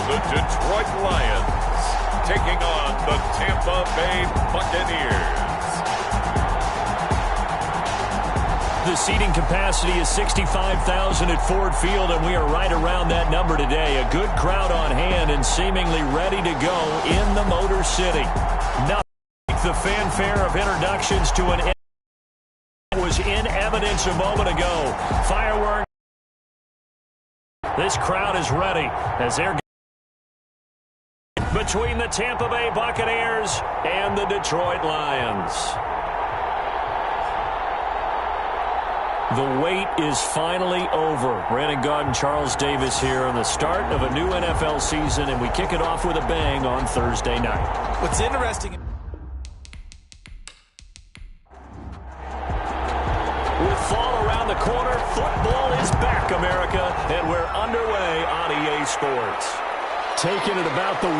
the Detroit Lions taking on the Tampa Bay Buccaneers. The seating capacity is 65,000 at Ford Field, and we are right around that number today. A good crowd on hand and seemingly ready to go in the Motor City. Nothing like the fanfare of introductions to an was in evidence a moment ago. Fireworks. This crowd is ready as they're between the Tampa Bay Buccaneers and the Detroit Lions. The wait is finally over. Brandon Gaud and Charles Davis here on the start of a new NFL season, and we kick it off with a bang on Thursday night. What's interesting... With fall around the corner, football is back, America, and we're underway on EA Sports. Taking it about the 1.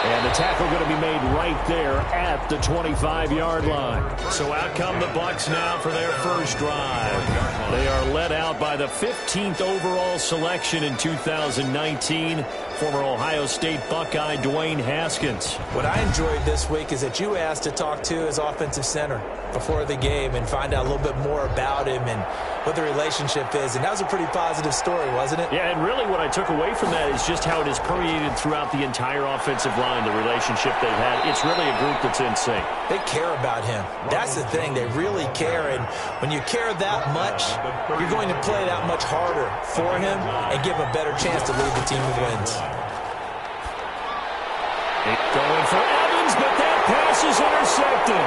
And the tackle going to be made right there at the 25-yard line. So out come the Bucs now for their first drive. They are led out by the 15th overall selection in 2019, former Ohio State Buckeye Dwayne Haskins. What I enjoyed this week is that you asked to talk to his offensive center before the game and find out a little bit more about him and what the relationship is. And that was a pretty positive story, wasn't it? Yeah, and really what I took away from that is just how it has permeated throughout the entire offensive line, the relationship they've had. It's really a group that's in sync. They care about him. That's the thing. They really care. And when you care that much, you're going to play that much harder for him and give him a better chance to lead the team to wins. Going for Evans, but that pass is intercepted.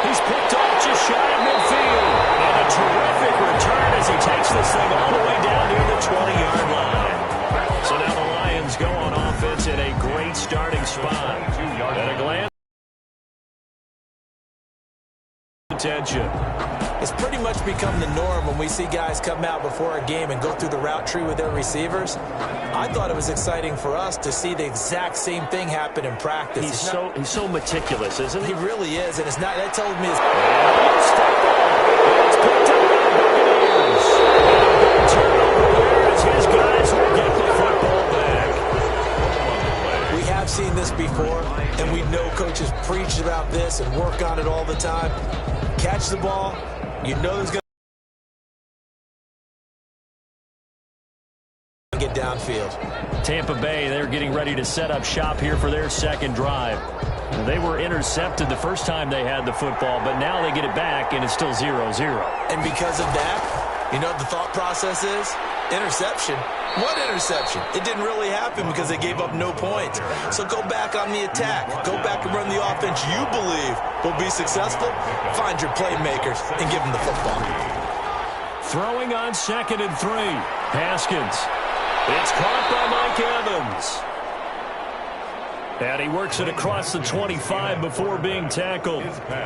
He's picked off just shy of midfield. And a terrific return as he takes this thing all the way down near the 20-yard line. So now the Lions go on offense in a great starting spot. At a glance, attention. It's pretty much become the norm when we see guys come out before a game and go through the route tree with their receivers. I thought it was exciting for us to see the exact same thing happen in practice. He's so meticulous, isn't he? He really is, and it's not. That told me. It's picked up by the Buccaneers. Turnover there as his guys will get the football back. We have seen this before, and we know coaches preach about this and work on it all the time. Catch the ball. You know there's going to get downfield. Tampa Bay, they're getting ready to set up shop here for their second drive. They were intercepted the first time they had the football, but now they get it back, and it's still 0-0. And because of that, you know what the thought process is? Interception. What interception? It didn't really happen because they gave up no points. So go back on the attack. Go back and run the offense you believe will be successful. Find your playmakers and give them the football. Throwing on 2nd and 3. Haskins. It's caught by Mike Evans. And he works it across the 25 before being tackled.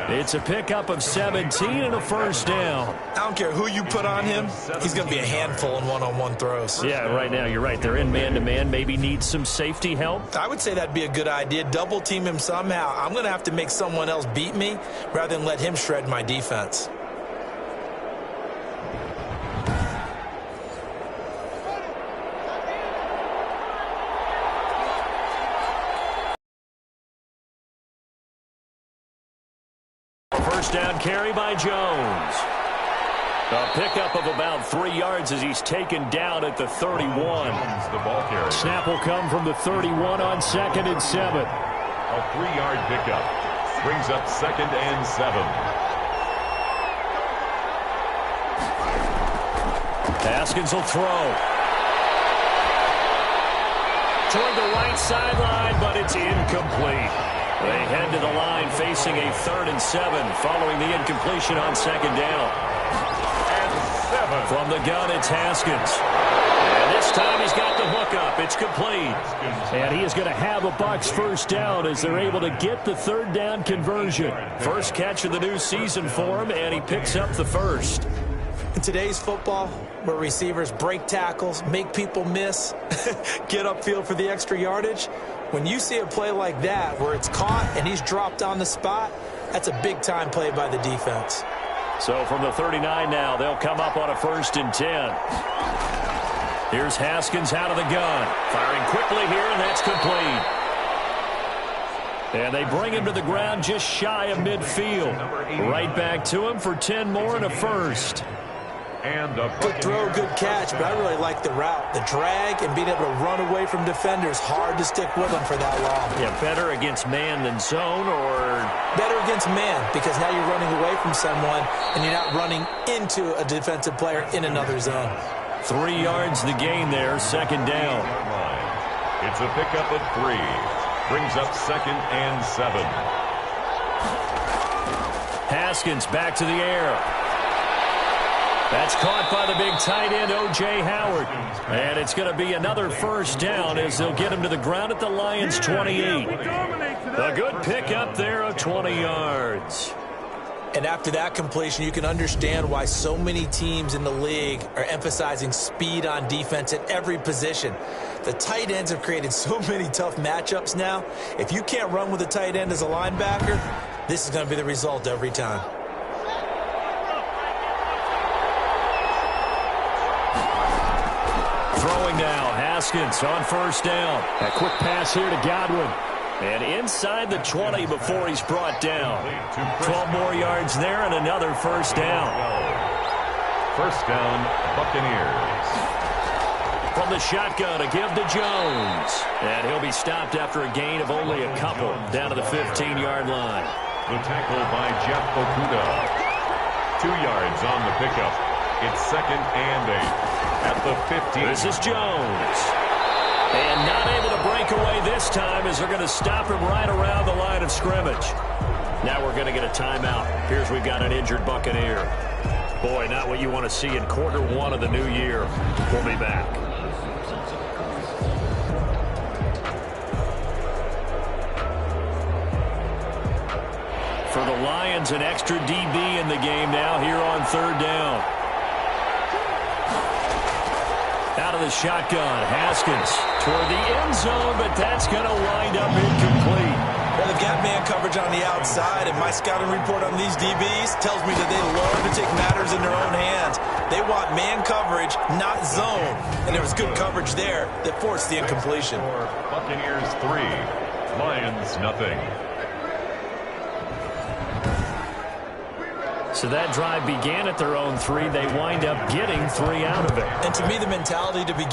It's a pickup of 17 and a first down. I don't care who you put on him. He's going to be a handful in one-on-one throws. Yeah, right now you're right. They're in man-to-man. Maybe need some safety help. I would say that'd be a good idea. Double team him somehow. I'm going to have to make someone else beat me rather than let him shred my defense. First down carry by Jones. A pickup of about 3 yards as he's taken down at the 31. Snap will come from the 31 on 2nd and 7. A 3-yard pickup brings up 2nd and 7. Haskins will throw. Toward the right sideline, but it's incomplete. They head to the line facing a 3rd and 7 following the incompletion on 2nd down. And 7. From the gun, it's Haskins. And this time he's got the hookup. It's complete. And he is going to have a Bucs first down as they're able to get the 3rd down conversion. First catch of the new season for him, and he picks up the first. In today's football, where receivers break tackles, make people miss, get upfield for the extra yardage, when you see a play like that where it's caught and he's dropped on the spot, that's a big-time play by the defense. So from the 39 now, they'll come up on a 1st and 10. Here's Haskins out of the gun. Firing quickly here, and that's complete. And they bring him to the ground just shy of midfield. Right back to him for 10 more and a first. Good throw, good catch, but I really like the route. The drag and being able to run away from defenders, hard to stick with them for that long. Yeah, better against man than zone, or? Better against man, because now you're running away from someone and you're not running into a defensive player in another zone. 3 yards the gain there, second down. It's a pickup of 3. Brings up 2nd and 7. Haskins back to the air. That's caught by the big tight end, O.J. Howard. And it's going to be another first down as they'll get him to the ground at the Lions' 28. A good pickup there of 20 yards. And after that completion, you can understand why so many teams in the league are emphasizing speed on defense at every position. The tight ends have created so many tough matchups now. If you can't run with a tight end as a linebacker, this is going to be the result every time. Throwing now, Haskins on first down. A quick pass here to Godwin. And inside the 20 before he's brought down. 12 more yards there and another first down. First down, Buccaneers. From the shotgun, a give to Jones. And he'll be stopped after a gain of only a couple down to the 15-yard line. The tackle by Jeff Okuda. 2 yards on the pickup. It's 2nd and 8. At the 15. This is Jones. And not able to break away this time as they're going to stop him right around the line of scrimmage. Now we're going to get a timeout. Here's we've got an injured Buccaneer. Boy, not what you want to see in quarter 1 of the new year. We'll be back. For the Lions, an extra DB in the game now here on third down. Out of the shotgun, Haskins toward the end zone, but that's going to wind up incomplete. Well, they've got man coverage on the outside, and my scouting report on these DBs tells me that they love to take matters in their own hands. They want man coverage, not zone. And there was good coverage there that forced the incompletion. Buccaneers 3, Lions nothing. So that drive began at their own 3. They wind up getting 3 out of it. And to me, the mentality to be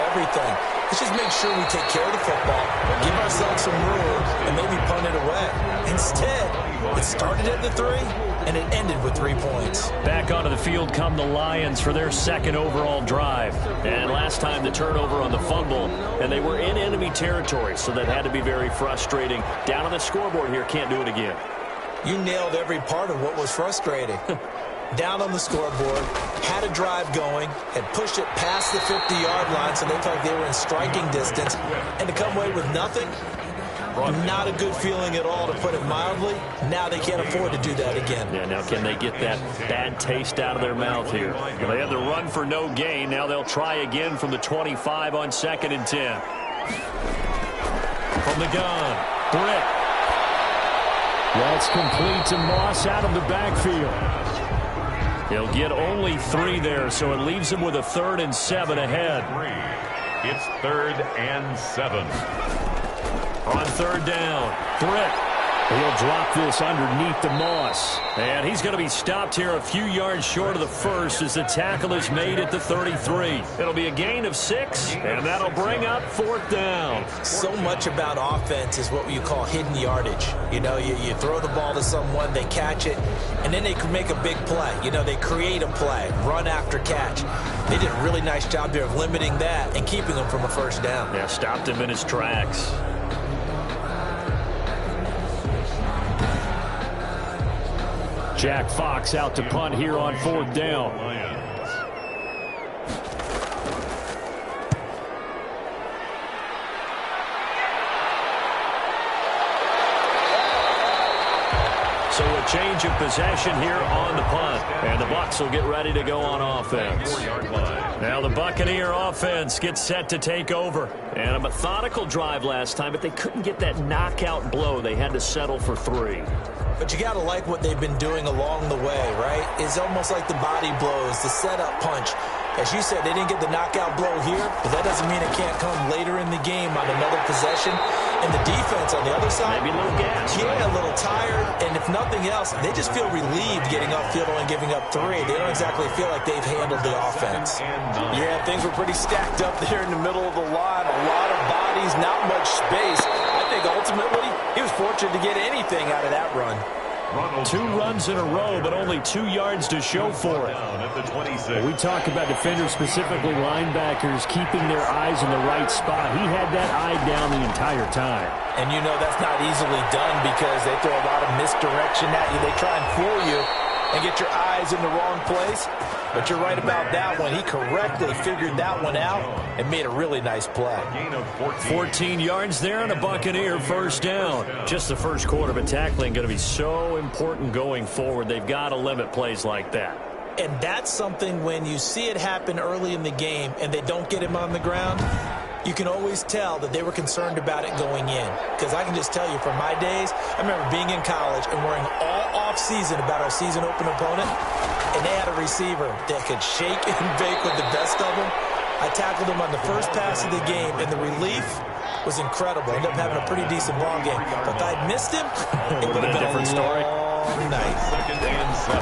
everything. Let's just make sure we take care of the football, give ourselves some room, and maybe punt it away. Instead, it started at the 3, and it ended with 3 points. Back onto the field come the Lions for their 2nd overall drive. And last time the turnover on the fumble, and they were in enemy territory, so that had to be very frustrating. Down on the scoreboard here, can't do it again. You nailed every part of what was frustrating. Down on the scoreboard, had a drive going, had pushed it past the 50-yard line so they felt like they were in striking distance, and to come away with nothing, not a good feeling at all, to put it mildly. Now they can't afford to do that again. Yeah, now can they get that bad taste out of their mouth here? Well, they had the run for no gain. Now they'll try again from the 25 on 2nd and 10. From the gun, Britt. That's complete to Moss out of the backfield. He'll get only 3 there, so it leaves him with a 3rd and 7 ahead. It's 3rd and 7. On third down, Britt. He'll drop this underneath to Moss. And he's going to be stopped here a few yards short of the first as the tackle is made at the 33. It'll be a gain of 6, and that'll bring up 4th down. So much about offense is what you call hidden yardage. You know, you throw the ball to someone, they catch it, and then they can make a big play. You know, they create a play, run after catch. They did a really nice job there of limiting that and keeping him from a first down. Yeah, stopped him in his tracks. Jack Fox out to punt here on 4th down. So a change of possession here on the punt. And the Bucs will get ready to go on offense. Now the Buccaneer offense gets set to take over. And a methodical drive last time, but they couldn't get that knockout blow. They had to settle for 3. But you got to like what they've been doing along the way, right? It's almost like the body blows, the setup punch. As you said, they didn't get the knockout blow here, but that doesn't mean it can't come later in the game on another possession. And the defense on the other side, maybe a little gas. Yeah, a little tired. And if nothing else, they just feel relieved getting upfield and giving up 3. They don't exactly feel like they've handled the offense. Yeah, things were pretty stacked up there in the middle of the line. A lot of bodies, not much space. I think ultimately he was fortunate to get anything out of that run. 2 runs in a row, but only 2 yards to show for it. We talk about defenders, specifically linebackers, keeping their eyes in the right spot. He had that eye down the entire time. And you know that's not easily done because they throw a lot of misdirection at you. They try and fool you and get your eyes in the wrong place. But you're right about that one. He correctly figured that one out and made a really nice play. 14 yards there and a Buccaneer first down. Just the first quarter, but tackling going to be so important going forward. They've got to limit plays like that. And that's something when you see it happen early in the game and they don't get him on the ground, you can always tell that they were concerned about it going in. Because I can just tell you from my days, I remember being in college and worrying all off-season about our season open opponent, and they had a receiver that could shake and bake with the best of them. I tackled him on the first pass of the game, and the relief was incredible. Ended up having a pretty decent ball game. But if I'd missed him, it would have been a different story. Night.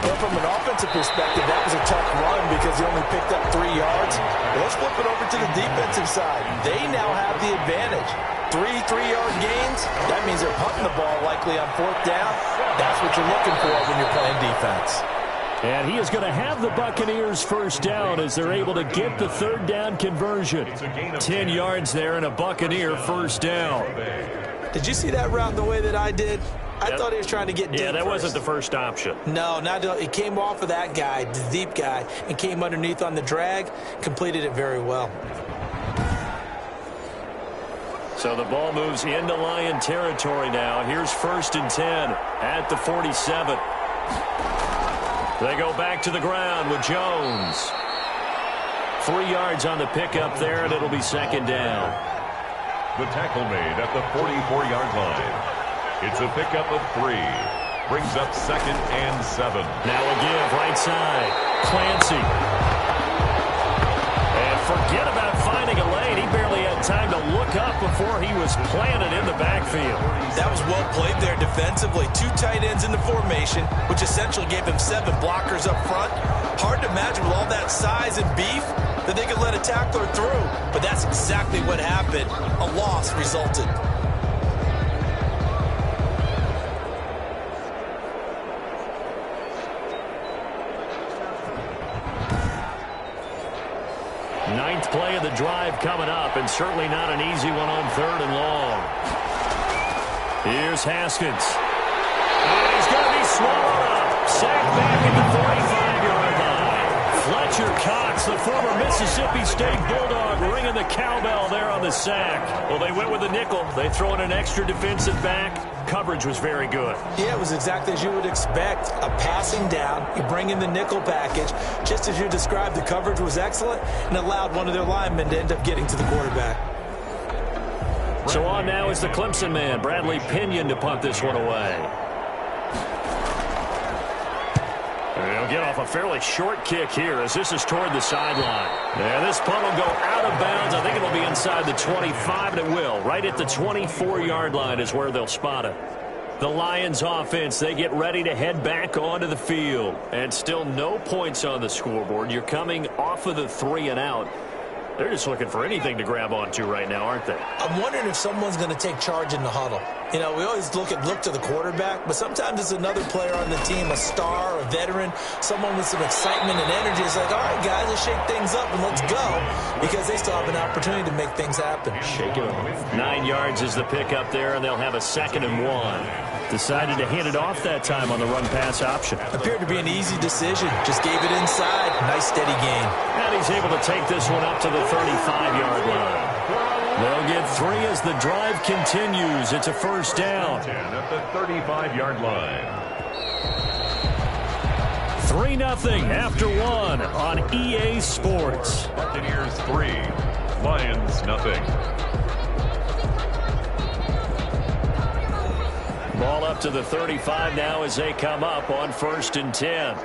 But from an offensive perspective, that was a tough run because he only picked up 3 yards. Well, let's flip it over to the defensive side. They now have the advantage. 3 3-yard gains, that means they're punting the ball likely on 4th down. That's what you're looking for when you're playing defense. And he is going to have the Buccaneers first down as they're able to get the 3rd down conversion. 10 yards there and a Buccaneer first down. Did you see that route the way that I did? I thought he was trying to get deep. Yeah, that first. wasn't the first option. No, it came off of that guy, the deep guy, and came underneath on the drag, completed it very well. So the ball moves into Lion territory now. Here's 1st and 10 at the 47. They go back to the ground with Jones. 3 yards on the pickup there, and it'll be 2nd down. The tackle made at the 44-yard line. It's a pickup of 3. Brings up 2nd and 7. Now a give, right side. Clancy. And forget about finding a lane. He barely had time to look up before he was planted in the backfield. That was well played there defensively. 2 tight ends in the formation, which essentially gave him 7 blockers up front. Hard to imagine with all that size and beef that they could let a tackler through. But that's exactly what happened. A loss resulted. Ninth play of the drive coming up, and certainly not an easy one on 3rd and long. Here's Haskins. And he's going to be swallowed up. Sacked back at the 45-yard line. Fletcher Cox, the former Mississippi State Bulldog, ringing the cowbell there on the sack. Well, they went with a nickel. They throw in an extra defensive back. Coverage was very good. Yeah, it was exactly as you would expect. A passing down, you bring in the nickel package. Just as you described, the coverage was excellent and allowed one of their linemen to end up getting to the quarterback. So on now is the Clemson man, Bradley Pinion, to punt this one away. And he'll get off a fairly short kick here as this is toward the sideline. And this punt will go out of bounds. I think it'll be inside the 25, and it will. Right at the 24-yard line is where they'll spot it. The Lions offense, they get ready to head back onto the field. And still no points on the scoreboard. You're coming off of the 3 and out. They're just looking for anything to grab onto right now, aren't they? I'm wondering if someone's going to take charge in the huddle. You know, we always look to the quarterback, but sometimes it's another player on the team, a star, a veteran, someone with some excitement and energy. It's like, all right, guys, let's shake things up and let's go, because they still have an opportunity to make things happen. Shake it off. 9 yards is the pickup there, and they'll have a 2nd and 1. Decided to hand it off that time on the run-pass option. Appeared to be an easy decision. Just gave it inside. Nice, steady gain. And he's able to take this one up to the 35-yard line. They'll get 3 as the drive continues. It's a first down. At the 35-yard line. 3-0 after 1 on EA Sports. Buccaneers 3, Lions nothing. Ball up to the 35 now as they come up on 1st and 10.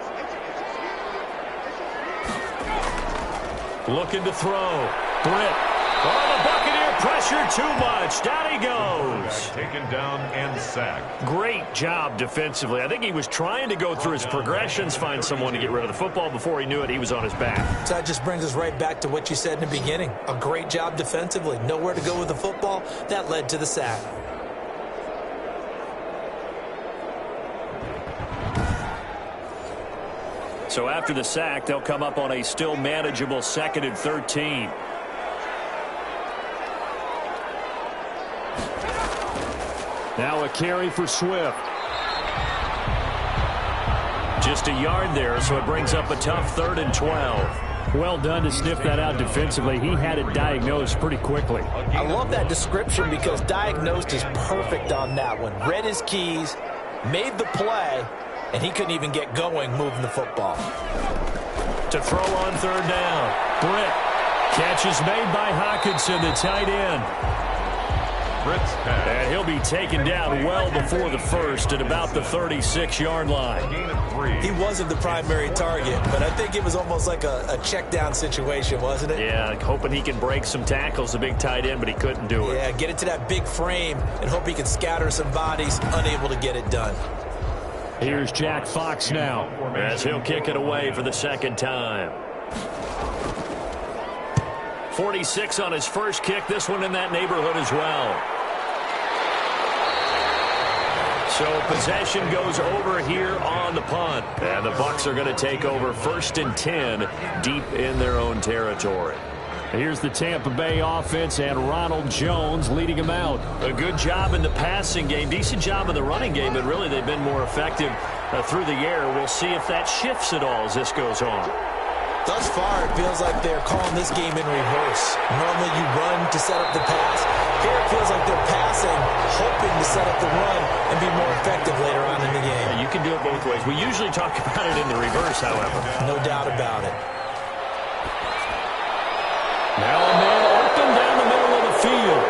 Looking to throw. Britt. Oh, the Buccaneer pressure too much. Down he goes. Taken down and sacked. Great job defensively. I think he was trying to go through his progressions, find someone to get rid of the football. Before he knew it, he was on his back. So that just brings us right back to what you said in the beginning. A great job defensively. Nowhere to go with the football. That led to the sack. So after the sack, they'll come up on a still manageable 2nd and 13. Now a carry for Swift. Just a yard there, so it brings up a tough 3rd and 12. Well done to sniff that out defensively. He had it diagnosed pretty quickly. I love that description because diagnosed is perfect on that one. Read his keys, made the play, and he couldn't even get going moving the football. To throw on 3rd down. Britt. Catch is made by Hockenson, the tight end. And he'll be taken down well before the first at about the 36-yard line. He wasn't the primary target, but I think it was almost like a check down situation, wasn't it? Yeah, hoping he can break some tackles, the big tight end, but he couldn't do it. Yeah, get it to that big frame and hope he can scatter some bodies, unable to get it done. Here's Jack Fox now, as he'll kick it away for the 2nd time. 46 on his first kick, this one in that neighborhood as well. So possession goes over here on the punt. And the Bucs are going to take over 1st and 10 deep in their own territory. Here's the Tampa Bay offense and Ronald Jones leading them out. A good job in the passing game, decent job in the running game, but really they've been more effective through the air. We'll see if that shifts at all as this goes on. Thus far, it feels like they're calling this game in reverse. Normally you run to set up the pass. Here it feels like they're passing, hoping to set up the run and be more effective later on in the game. Yeah, you can do it both ways. We usually talk about it in the reverse, however. No doubt about it. Now a man open down the middle of the field.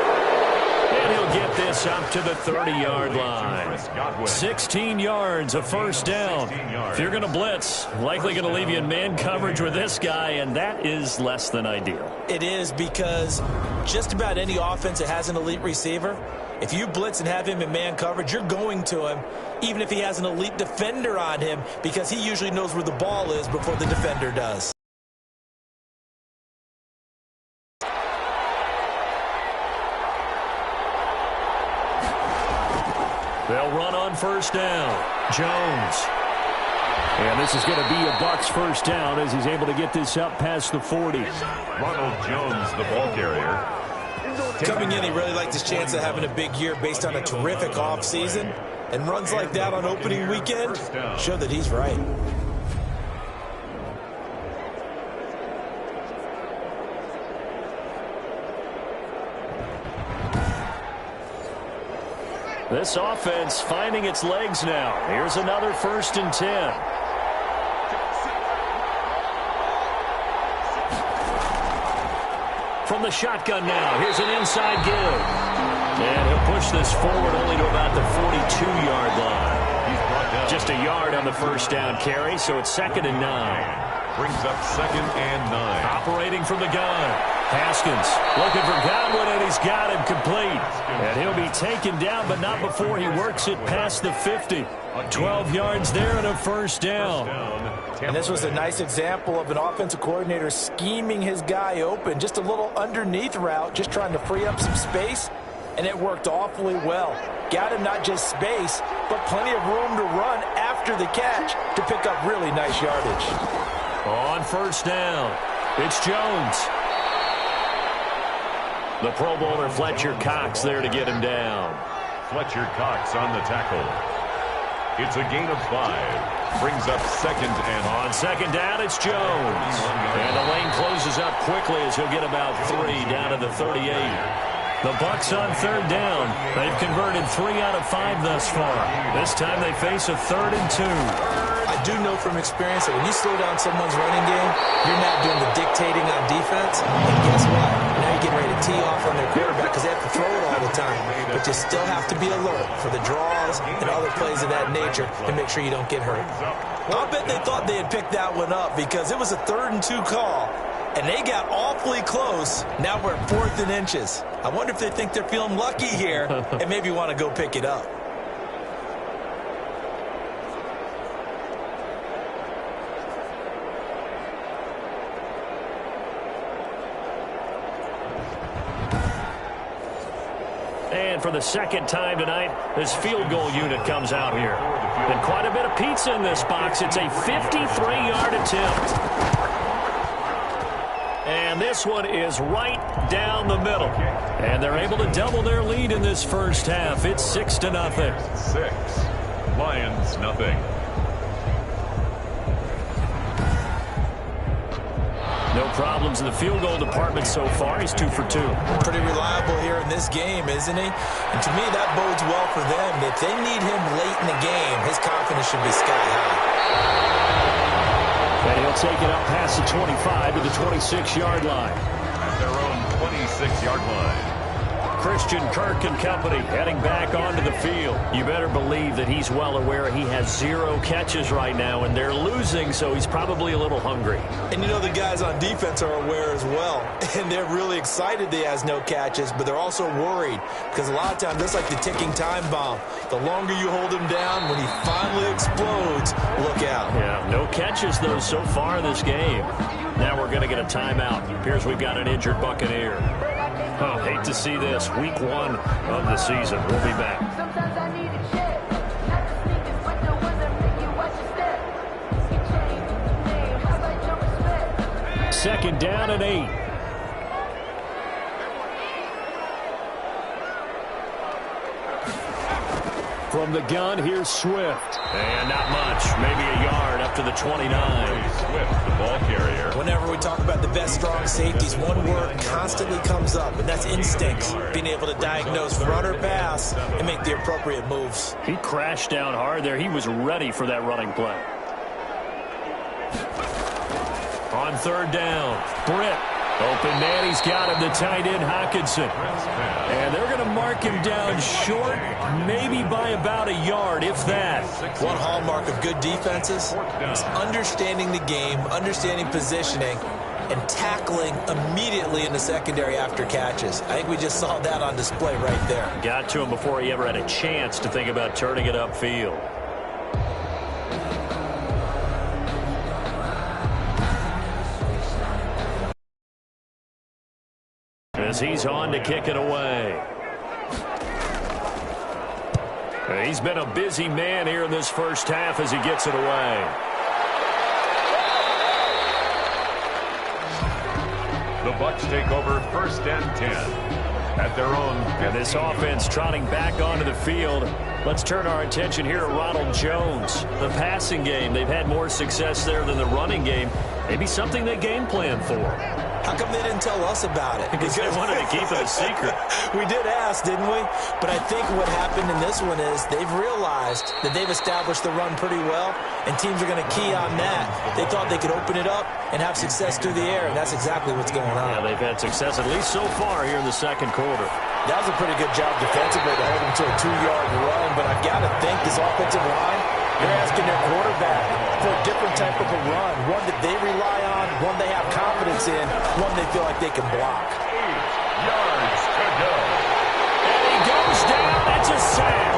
And he'll get this up to the 30-yard line. 16 yards, a 1st down. If you're going to blitz, likely going to leave you in man coverage with this guy, and that is less than ideal. It is because just about any offense that has an elite receiver, if you blitz and have him in man coverage, you're going to him, even if he has an elite defender on him, because he usually knows where the ball is before the defender does. They'll run on 1st down. Jones. And this is going to be a Bucs 1st down as he's able to get this up past the 40. Ronald Jones, the ball carrier. Coming in, he really liked his chance of having a big year based on a terrific offseason. And runs like that on opening weekend show that he's right. This offense finding its legs now. Here's another 1st and 10. From the shotgun now, here's an inside give. And he'll push this forward only to about the 42-yard line. Just a yard on the 1st down carry, so it's 2nd and 9. Brings up 2nd and 9. Operating from the gun. Haskins looking for Godwin, and he's got him complete. And he'll be taken down, but not before he works it past the 50. 12 yards there and a 1st down. And this was a nice example of an offensive coordinator scheming his guy open. Just a little underneath route, just trying to free up some space, and it worked awfully well. Got him not just space, but plenty of room to run after the catch to pick up really nice yardage. On 1st down, it's Jones. The Pro Bowler Fletcher Cox there to get him down. Fletcher Cox on the tackle. It's a gain of 5. Brings up 2nd and... On 2nd down, it's Jones. And the lane closes up quickly as he'll get about 3 down to the 38. The Bucs on 3rd down. They've converted 3 out of 5 thus far. This time they face a 3rd and 2. I do know from experience that when you slow down someone's running game, you're not doing the dictating on defense. And guess what? Now you're getting ready to tee off on their quarterback because they have to throw it all the time. But you still have to be alert for the draws and other plays of that nature to make sure you don't get hurt. I'll bet they thought they had picked that one up because it was a 3rd and 2 call. And they got awfully close. Now we're at 4th and inches. I wonder if they think they're feeling lucky here and maybe want to go pick it up. And for the second time tonight, this field goal unit comes out here. And quite a bit of pizza in this box. It's a 53-yard attempt. And this one is right down the middle. And they're able to double their lead in this first half. It's 6-0. 6. Lions, nothing. No problems in the field goal department so far. He's 2 for 2. Pretty reliable here in this game, isn't he? And to me, that bodes well for them. If they need him late in the game, his confidence should be sky high. And he'll take it up past the 25 to the 26-yard line. At their own 26-yard line. Christian Kirk and company heading back onto the field. You better believe that he's well aware he has 0 catches right now, and they're losing, so he's probably a little hungry. And you know the guys on defense are aware as well. And they're really excited that he has no catches, but they're also worried because a lot of times that's like the ticking time bomb. The longer you hold him down, when he finally explodes, look out. Yeah, no catches, though, so far in this game. Now we're going to get a timeout. It appears we've got an injured Buccaneer. Oh, hate to see this. Week 1 of the season. We'll be back. Second down and 8. From the gun, here's Swift. And not much. Maybe a yard up to the 29. Swift, the ball carrier. Whenever we talk about the best strong safeties, one word constantly comes up, and that's instincts. Being able to diagnose run or pass and make the appropriate moves. He crashed down hard there. He was ready for that running play. On 3rd down, Britt. Open man, he's got him, the tight end, Hockenson. And they're going to mark him down short, maybe by about a yard, if that. One hallmark of good defenses is understanding the game, understanding positioning, and tackling immediately in the secondary after catches. I think we just saw that on display right there. Got to him before he ever had a chance to think about turning it upfield. As he's on to kick it away. He's been a busy man here in this first half as he gets it away. The Bucs take over 1st and 10 at their own 50. And this offense trotting back onto the field. Let's turn our attention here to Ronald Jones. The passing game, they've had more success there than the running game. Maybe something they game plan for. How come they didn't tell us about it? Because they wanted to keep it a secret. We did ask, didn't we? But I think what happened in this one is they've realized that they've established the run pretty well, and teams are going to key on that. They thought they could open it up and have success through the air, and that's exactly what's going on. Yeah, they've had success at least so far here in the second quarter. That was a pretty good job defensively to hold them to a 2-yard run, but I've got to think this offensive line, they're asking their quarterback for a different type of a run, one that they rely on, one they have confidence in, one they feel like they can block. 8 yards to go. And he goes down. It's a sack.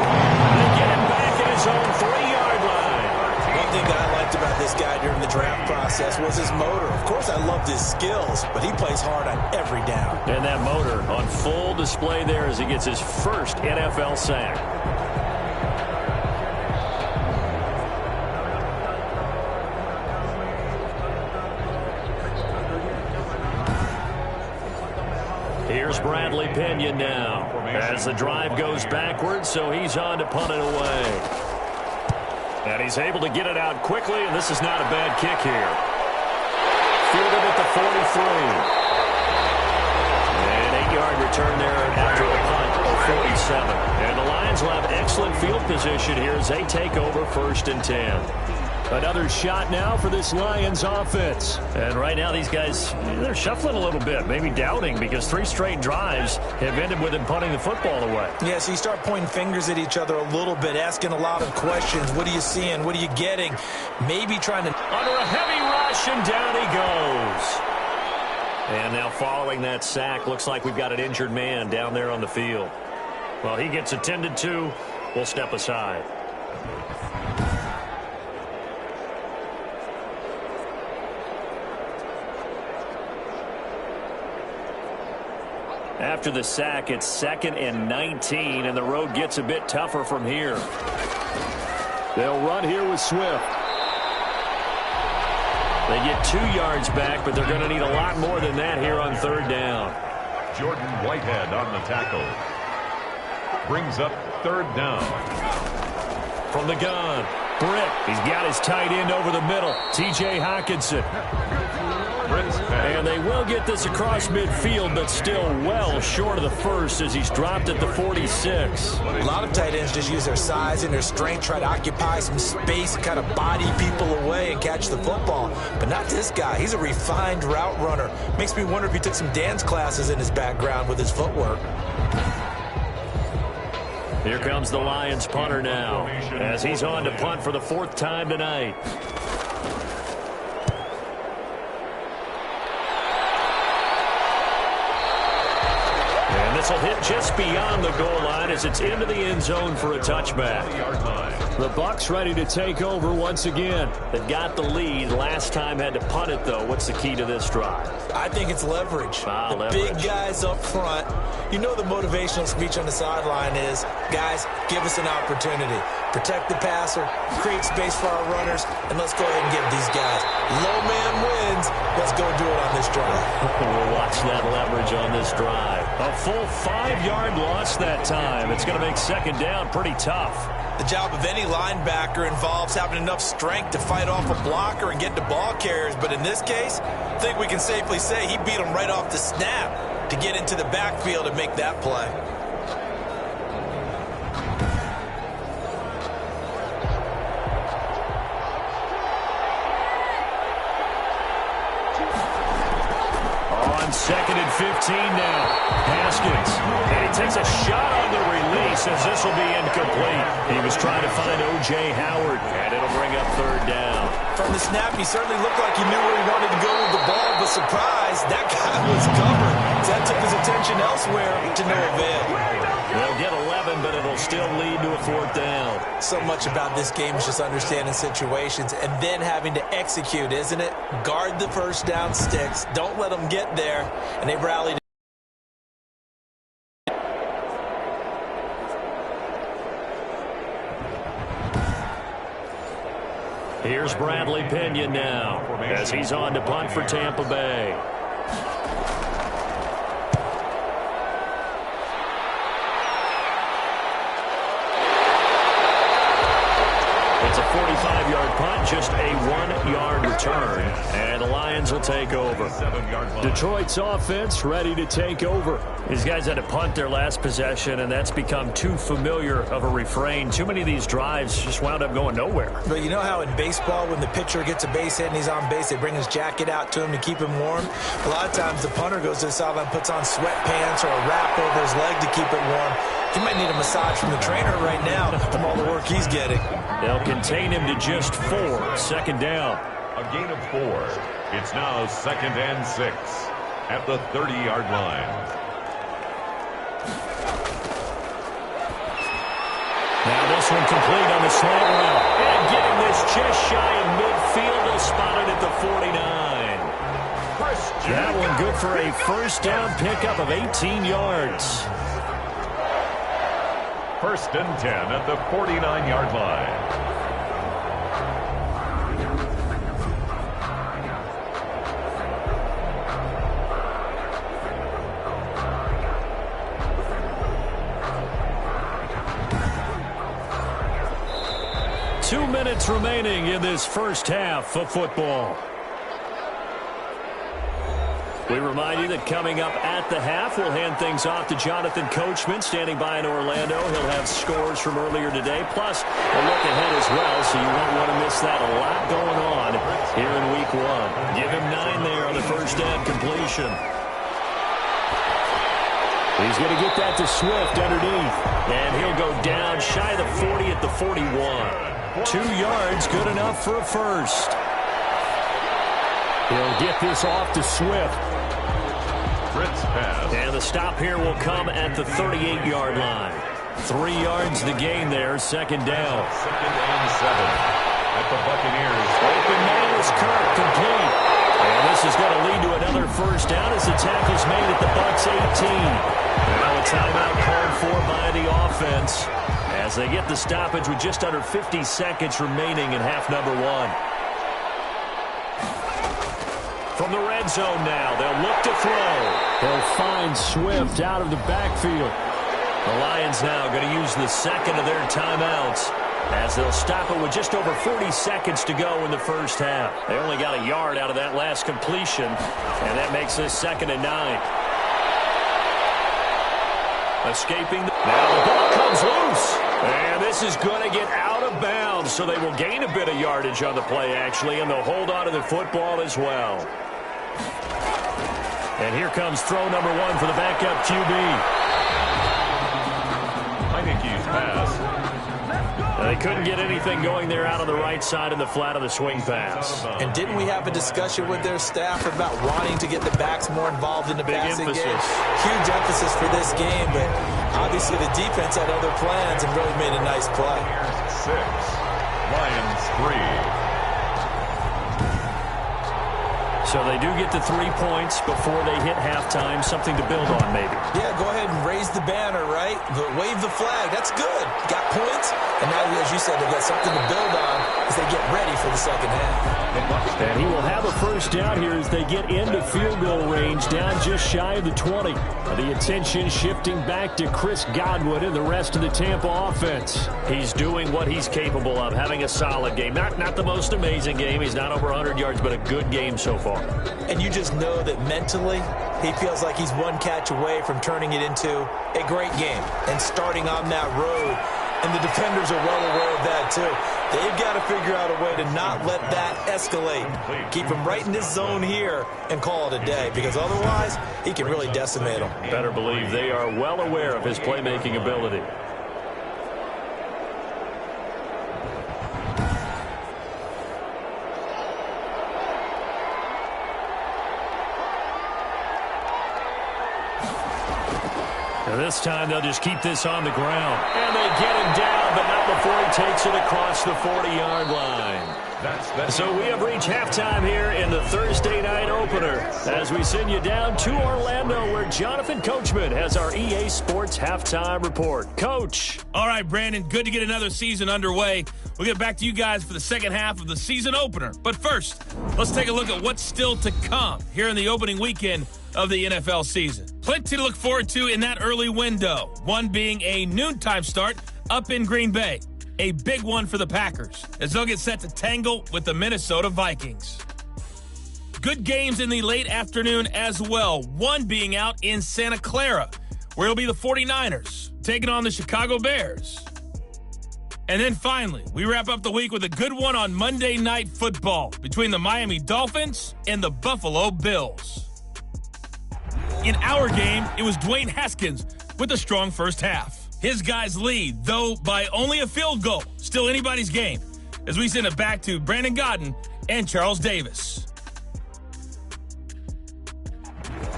They get him back at his own 3-yard line. One thing that I liked about this guy during the draft process was his motor. Of course, I loved his skills, but he plays hard on every down. And that motor on full display there as he gets his first NFL sack. Here's Bradley Pinion now as the drive goes backwards, so he's on to punt it away. And he's able to get it out quickly, and this is not a bad kick here. Fielded at the 43. An 8-yard return there after the punt of 47. And the Lions will have excellent field position here as they take over 1st and 10. Another shot now for this Lions offense. And right now these guys, they're shuffling a little bit, maybe doubting, because 3 straight drives have ended with them punting the football away. Yeah, so you start pointing fingers at each other a little bit, asking a lot of questions. What are you seeing? What are you getting? Maybe trying to... Under a heavy rush, and down he goes. And now following that sack, looks like we've got an injured man down there on the field. Well, he gets attended to. We'll step aside. After the sack, it's 2nd and 19, and the road gets a bit tougher from here. They'll run here with Swift. They get 2 yards back, but they're going to need a lot more than that here on 3rd down. Jordan Whitehead on the tackle. Brings up 3rd down. From the gun, Britt. He's got his tight end over the middle, T.J. Hockenson. And they will get this across midfield, but still well short of the first as he's dropped at the 46. A lot of tight ends just use their size and their strength, try to occupy some space and kind of body people away and catch the football. But not this guy. He's a refined route runner. Makes me wonder if he took some dance classes in his background with his footwork. Here comes the Lions punter now as he's on to punt for the 4th time tonight. This will hit just beyond the goal line as it's into the end zone for a touchback. The Bucs ready to take over once again. They've got the lead. Last time had to punt it, though. What's the key to this drive? I think it's leverage. Leverage. Big guys up front. You know the motivational speech on the sideline is, guys, give us an opportunity. Protect the passer, create space for our runners, and let's go ahead and give these guys. Low man wins. Let's go do it on this drive. We'll watch that leverage on this drive. A full 5-yard loss that time. It's going to make 2nd down pretty tough. The job of any linebacker involves having enough strength to fight off a blocker and get to ball carriers. But in this case, I think we can safely say he beat him right off the snap to get into the backfield and make that play. On 2nd and 15 now. Haskins. And he takes a shot on the release as this will be incomplete. He was trying to find O.J. Howard, and it'll bring up 3rd down. From the snap, he certainly looked like he knew where he wanted to go with the ball, but surprise, that guy was covered. That took his attention elsewhere to no avail. They'll get 11, but it'll still lead to a 4th down. So much about this game is just understanding situations and then having to execute, isn't it? Guard the first down sticks. Don't let them get there. And they rallied. Here's Bradley Pinion now as he's on to punt for Tampa Bay. It's a 45-yard punt, just a 1-yard return, and the Lions will take over. Detroit's offense ready to take over. These guys had to punt their last possession, and that's become too familiar of a refrain. Too many of these drives just wound up going nowhere. But you know how in baseball, when the pitcher gets a base hit and he's on base, they bring his jacket out to him to keep him warm? A lot of times the punter goes to the sideline, puts on sweatpants or a wrap over his leg to keep it warm. He might need a massage from the trainer right now from all the work he's getting. They'll contain him to just 4. 2nd down. A gain of 4. It's now 2nd and 6 at the 30-yard line. Now this one complete on the slant route. And getting this just shy of midfield. They'll spot it at the 49. That one good for a 1st down pickup of 18 yards. 1st and 10 at the 49-yard line. Two minutes remaining in this first half of football. We remind you that coming up at the half, we'll hand things off to Jonathan Coachman, standing by in Orlando. He'll have scores from earlier today, plus a look ahead as well, so you won't want to miss that. A lot going on here in Week 1. Give him 9 there on the 1st down completion. He's going to get that to Swift underneath, and he'll go down shy of the 40 at the 41. 2 yards, good enough for a 1st. He'll get this off to Swift. And the stop here will come at the 38-yard line. 3 yards the gain there, second down. Second and 7 at the Buccaneers. Open man is Kirk, complete. And this is going to lead to another first down as the tackle's made at the Bucs 18. Now a timeout called for by the offense as they get the stoppage with just under 50 seconds remaining in half number 1. From the red zone now, they'll look to throw. They'll find Swift out of the backfield. The Lions now going to use the second of their timeouts as they'll stop it with just over 40 seconds to go in the first half. They only got a yard out of that last completion, and that makes this 2nd and 9. Escaping. Now the ball comes loose. And this is going to get out of bounds, so they will gain a bit of yardage on the play, actually, and they'll hold on to the football as well. And here comes throw number 1 for the backup QB. Heineke's pass. They couldn't get anything going there out on the right side in the flat of the swing pass. And didn't we have a discussion with their staff about wanting to get the backs more involved in the passing game? Huge emphasis for this game, but obviously the defense had other plans and really made a nice play. 6, Lions 3. So they do get to 3 points before they hit halftime. Something to build on, maybe. Yeah, go ahead and raise the banner, right? Wave the flag. That's good. Got points. And now, as you said, they've got something to build on as they get ready for the second half. And he will have a first down here as they get into field goal range, down just shy of the 20. The attention shifting back to Chris Godwin and the rest of the Tampa offense. He's doing what he's capable of, having a solid game. Not the most amazing game. He's not over 100 yards, but a good game so far. And you just know that mentally, he feels like he's one catch away from turning it into a great game and starting on that road. And the defenders are well aware of that, too. They've got to figure out a way to not let that escalate. Keep him right in this zone here and call it a day, because otherwise, he can really decimate them. Better believe they are well aware of his playmaking ability. And this time they'll just keep this on the ground. And they get him down, but not before he takes it across the 40-yard line. So we have reached halftime here in the Thursday night opener as we send you down to Orlando where Jonathan Coachman has our EA Sports halftime report. Coach. All right, Brandon, good to get another season underway. We'll get back to you guys for the second half of the season opener. But first, let's take a look at what's still to come here in the opening weekend of the NFL season. Plenty to look forward to in that early window, one being a noontime start up in Green Bay. A big one for the Packers as they'll get set to tangle with the Minnesota Vikings. Good games in the late afternoon as well, one being out in Santa Clara, where it'll be the 49ers taking on the Chicago Bears. And then finally, we wrap up the week with a good one on Monday Night Football between the Miami Dolphins and the Buffalo Bills. In our game, it was Dwayne Haskins with a strong first half. His guys lead, though by only a field goal. Still anybody's game, as we send it back to Brandon Godden and Charles Davis.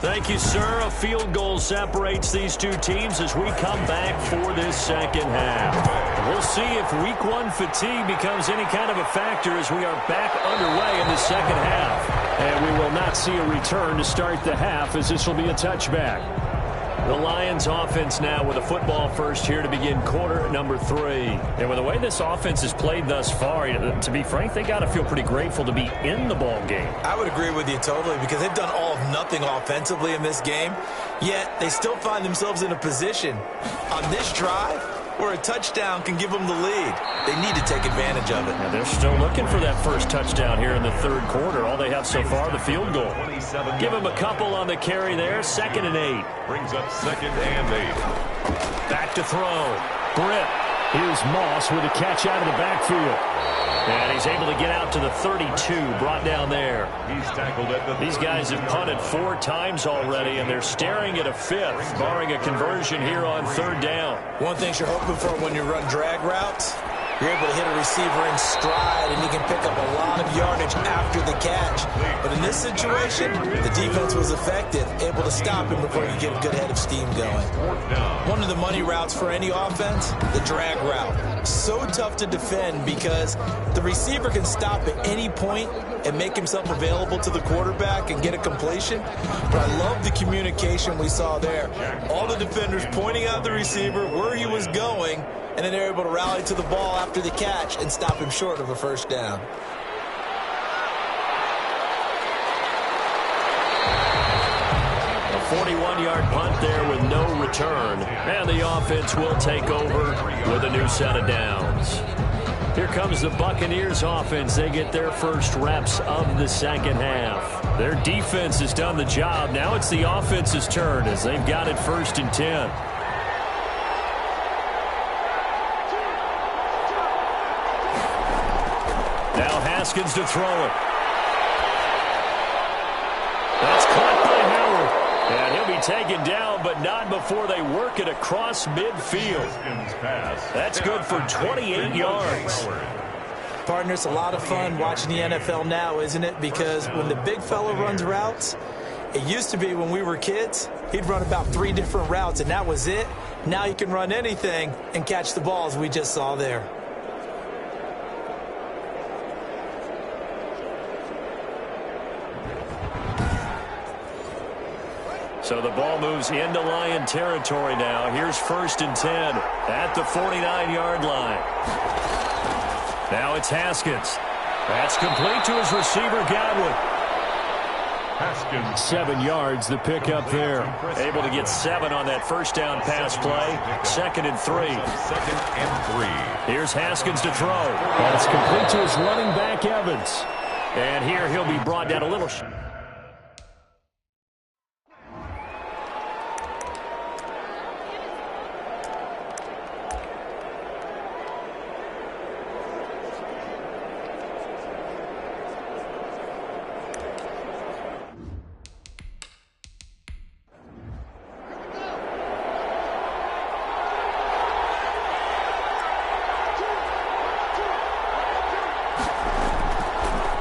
Thank you, sir. A field goal separates these two teams as we come back for this second half. We'll see if week one fatigue becomes any kind of a factor as we are back underway in the second half. And we will not see a return to start the half as this will be a touchback. The Lions offense now with a football first here to begin quarter number 3. And with the way this offense has played thus far, to be frank, they got to feel pretty grateful to be in the ball game. I would agree with you totally because they've done all of nothing offensively in this game, yet they still find themselves in a position on this drive where a touchdown can give them the lead. They need to take advantage of it. Now they're still looking for that first touchdown here in the third quarter. All they have so far, the field goal. Give them a couple on the carry there. 2nd and 8. Brings up 2nd and 8. Back to throw. Britt. Here's Moss with a catch out of the backfield. And he's able to get out to the 32, brought down there. He's tackled at the These guys have punted 4 times already, and they're staring at a 5th, barring a conversion here on 3rd down. One thing you're hoping for when you run drag routes, You're able to hit a receiver in stride, and he can pick up a lot of yardage after the catch. But in this situation, the defense was effective, able to stop him before he could get a good head of steam going. One of the money routes for any offense, the drag route. So tough to defend because the receiver can stop at any point and make himself available to the quarterback and get a completion. But I love the communication we saw there. All the defenders pointing out the receiver, where he was going, and then they're able to rally to the ball after the catch and stop him short of a first down. A 41-yard punt there with no return. And the offense will take over with a new set of downs. Here comes the Buccaneers offense. They get their first reps of the second half. Their defense has done the job. Now it's the offense's turn as they've got it 1st and 10. Now Haskins to throw it. That's caught by Howard. And he'll be taken down, but not before they work it across midfield. That's good for 28 yards. Partner, it's a lot of fun watching the NFL now, isn't it? Because when the big fella runs routes, it used to be when we were kids, he'd run about 3 different routes, and that was it. Now he can run anything and catch the balls we just saw there. So the ball moves into Lion territory now. Here's 1st and 10 at the 49-yard line. Now it's Haskins. That's complete to his receiver, Godwin. Haskins. 7 yards, the pickup there. Able to get 7 on that first down pass play. 2nd and 3. 2nd and 3. Here's Haskins to throw. That's complete to his running back, Evans. And here he'll be brought down a little.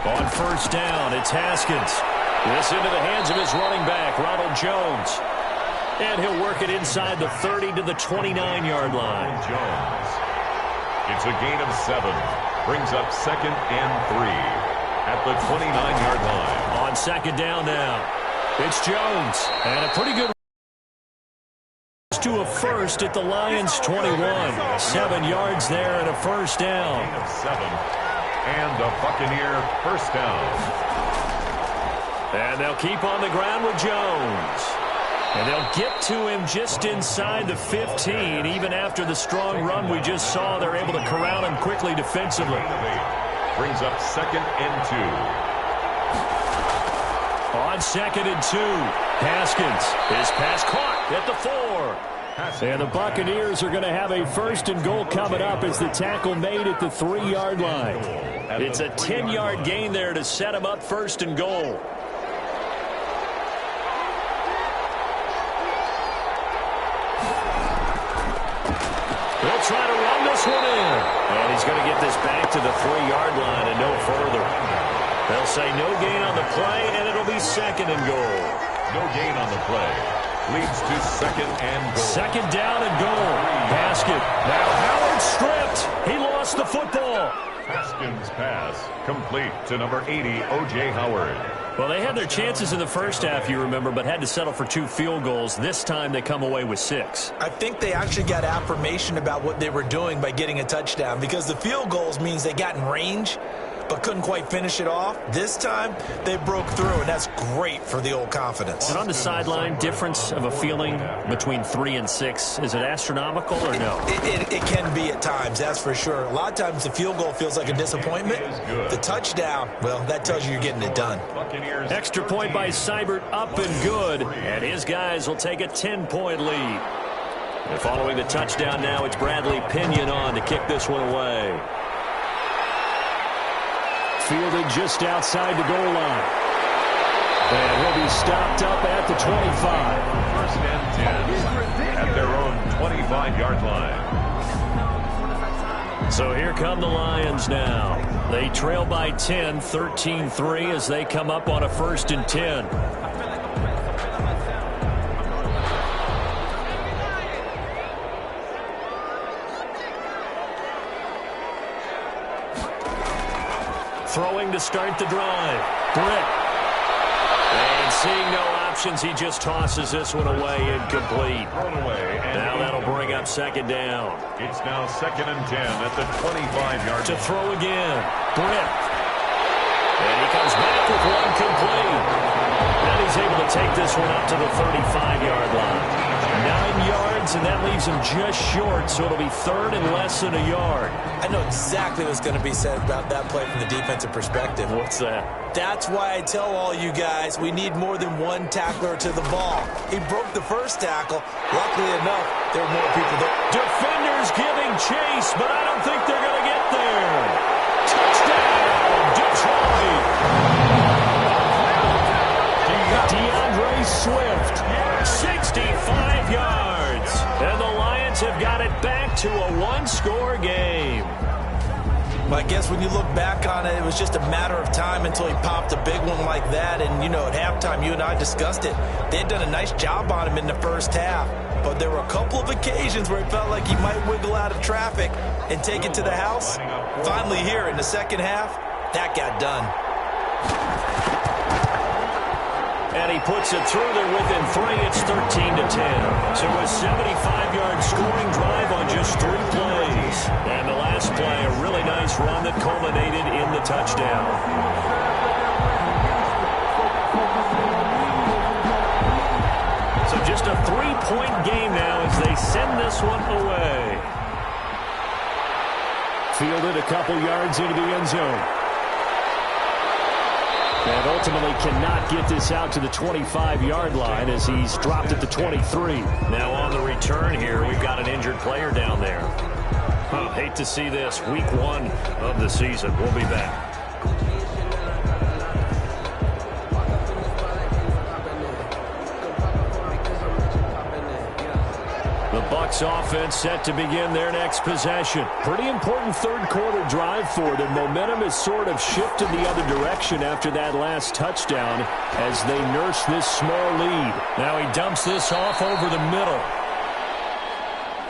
On first down, it's Haskins. This into the hands of his running back, Ronald Jones. And he'll work it inside the 30 to the 29-yard line. Jones. It's a gain of 7. Brings up 2nd and 3 at the 29-yard line. On 2nd down now, it's Jones. And a pretty good to a first at the Lions' 21. 7 yards there and a first down. Gain of 7. And a Buccaneer first down. And they'll keep on the ground with Jones. And they'll get to him just inside the 15. Even after the strong run we just saw, they're able to corral him quickly defensively. Brings up 2nd and 2. On 2nd and 2, Haskins. His pass caught at the 4. And the Buccaneers are going to have a 1st and goal coming up as the tackle made at the 3-yard line. It's a 10-yard gain there to set him up 1st and goal. He'll try to run this one in. And he's going to get this back to the 3-yard line and no further. They'll say no gain on the play, and it'll be 2nd and goal. No gain on the play. Leads to 2nd and goal. 2nd down and goal. Basket. Now Howard stripped. He lost the football. Haskins' pass complete to number 80, O.J. Howard. Well, they had their chances in the first half, you remember, but had to settle for 2 field goals. This time they come away with 6. I think they actually got affirmation about what they were doing by getting a touchdown, because the field goals means they got in range but couldn't quite finish it off. This time, they broke through, and that's great for the old confidence. And on the sideline, difference of a feeling between 3 and 6, is it astronomical or no? It can be at times, that's for sure. A lot of times the field goal feels like a disappointment. The touchdown, well, that tells you you're getting it done. Extra point by Seibert, up and good, and his guys will take a 10-point lead. And following the touchdown now, it's Bradley Pinion on to kick this one away. Fielded just outside the goal line. And he'll be stopped up at the 25. 1st and 10 at their own 25-yard line. So here come the Lions now. They trail by 10, 13-3 as they come up on a 1st and 10. Throwing to start the drive. Britt. And seeing no options, he just tosses this one away, incomplete. Now that'll bring up 2nd down. It's now 2nd and 10 at the 25-yard line. To throw again. Britt. And he comes back with one complete. And he's able to take this one up to the 35-yard line. 9 yards, and that leaves him just short, so it'll be 3rd and less than a yard. I know exactly what's going to be said about that play from the defensive perspective. What's that? That's why I tell all you guys we need more than one tackler to the ball. He broke the first tackle. Luckily enough, there were more people there. Defenders giving chase, but I don't think they're going to get there. Touchdown, Detroit. DeAndre Swift, 65 yards. And the Lions have got it back to a 1-score game. Well, I guess when you look back on it, it was just a matter of time until he popped a big one like that. And, you know, at halftime, you and I discussed it. They had done a nice job on him in the first half. But there were a couple of occasions where it felt like he might wiggle out of traffic and take it to the house. Finally here in the second half, that got done. And he puts it through there within 3. It's 13-10. So a 75-yard scoring drive on just 3 plays. And the last play, a really nice run that culminated in the touchdown. So just a 3-point game now as they send this one away. Fielded a couple yards into the end zone. And ultimately cannot get this out to the 25-yard line as he's dropped at the 23. Now on the return here, we've got an injured player down there. Hate to see this. Week 1 of the season. We'll be back. The Bucs offense set to begin their next possession. Pretty important third-quarter drive for them. Momentum has sort of shifted the other direction after that last touchdown as they nurse this small lead. Now he dumps this off over the middle.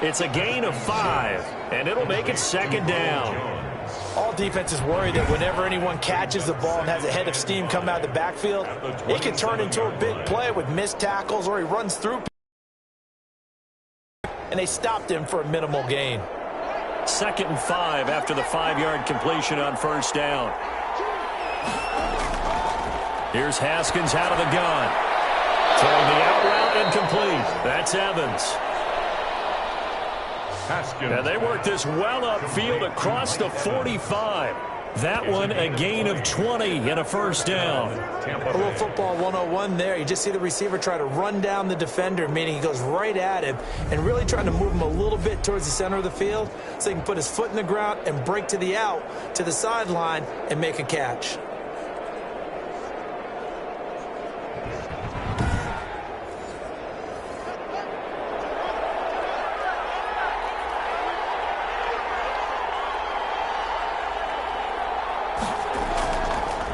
It's a gain of 5, and it'll make it 2nd down. All defenses worry that whenever anyone catches the ball and has a head of steam come out of the backfield, it can turn into a big play with missed tackles or he runs through. And they stopped him for a minimal gain. 2nd and 5 after the 5-yard completion on 1st down. Here's Haskins out of the gun. Throwing the out route incomplete. That's Evans. Haskins. And they work this well upfield across the 45. That one a gain of 20 and a 1st down. A little football 101 there. You just see the receiver try to run down the defender, meaning he goes right at him and really trying to move him a little bit towards the center of the field so he can put his foot in the ground and break to the out, to the sideline, and make a catch.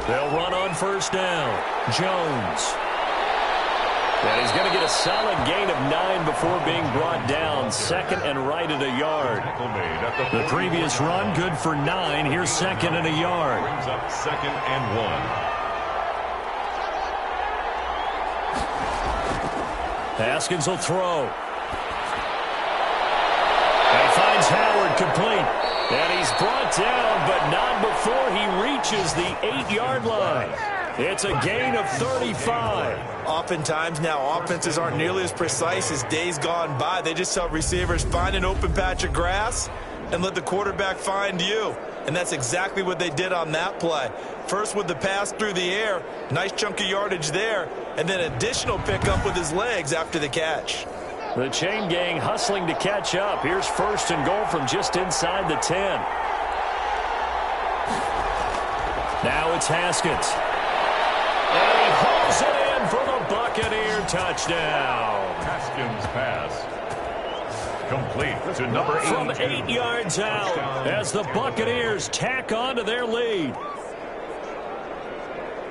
They'll run on 1st down. Jones. And he's going to get a solid gain of 9 before being brought down. 2nd and right at a yard. The previous run, good for 9. Here's 2nd and a yard. Brings up 2nd and 1. Haskins will throw. And he finds Howard complete. And he's brought down, but not before he reaches the 8-yard line. It's a gain of 35. Oftentimes now, offenses aren't nearly as precise as days gone by. They just tell receivers, find an open patch of grass and let the quarterback find you. And that's exactly what they did on that play. First with the pass through the air, nice chunk of yardage there, and then additional pickup with his legs after the catch. The chain gang hustling to catch up. Here's 1st and goal from just inside the 10. Now it's Haskins. And he hauls it in for the Buccaneer touchdown. Haskins pass. Complete to number 8. From 8 yards out as the Buccaneers tack on to their lead.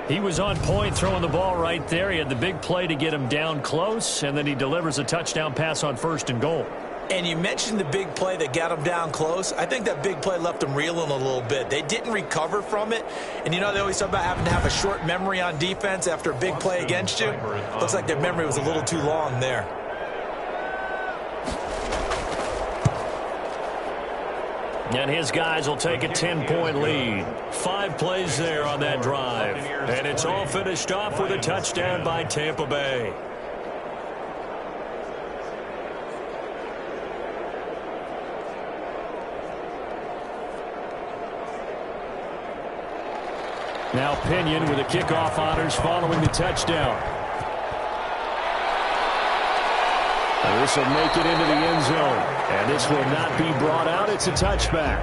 He was on point throwing the ball right there. He had the big play to get him down close, and then he delivers a touchdown pass on 1st and goal. And you mentioned the big play that got him down close. I think that big play left him reeling a little bit. They didn't recover from it. And, you know, they always talk about having to have a short memory on defense after a big play against you. Looks like their memory was a little too long there. And his guys will take a 10-point lead. 5 plays there on that drive. And it's all finished off with a touchdown by Tampa Bay. Now Pinion with the kickoff honors following the touchdown. And this will make it into the end zone. And this will not be brought out. It's a touchback.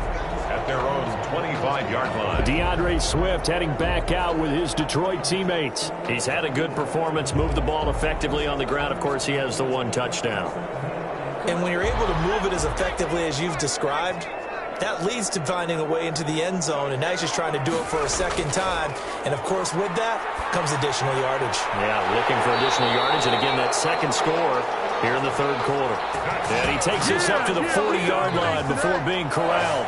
At their own 25-yard line. DeAndre Swift heading back out with his Detroit teammates. He's had a good performance, moved the ball effectively on the ground. Of course, he has the 1 touchdown. And when you're able to move it as effectively as you've described, that leads to finding a way into the end zone, and now he's just trying to do it for a second time. And, of course, with that comes additional yardage. Yeah, looking for additional yardage, and again, that second score here in the 3rd quarter. And he takes this up to the 40-yard line before being corralled.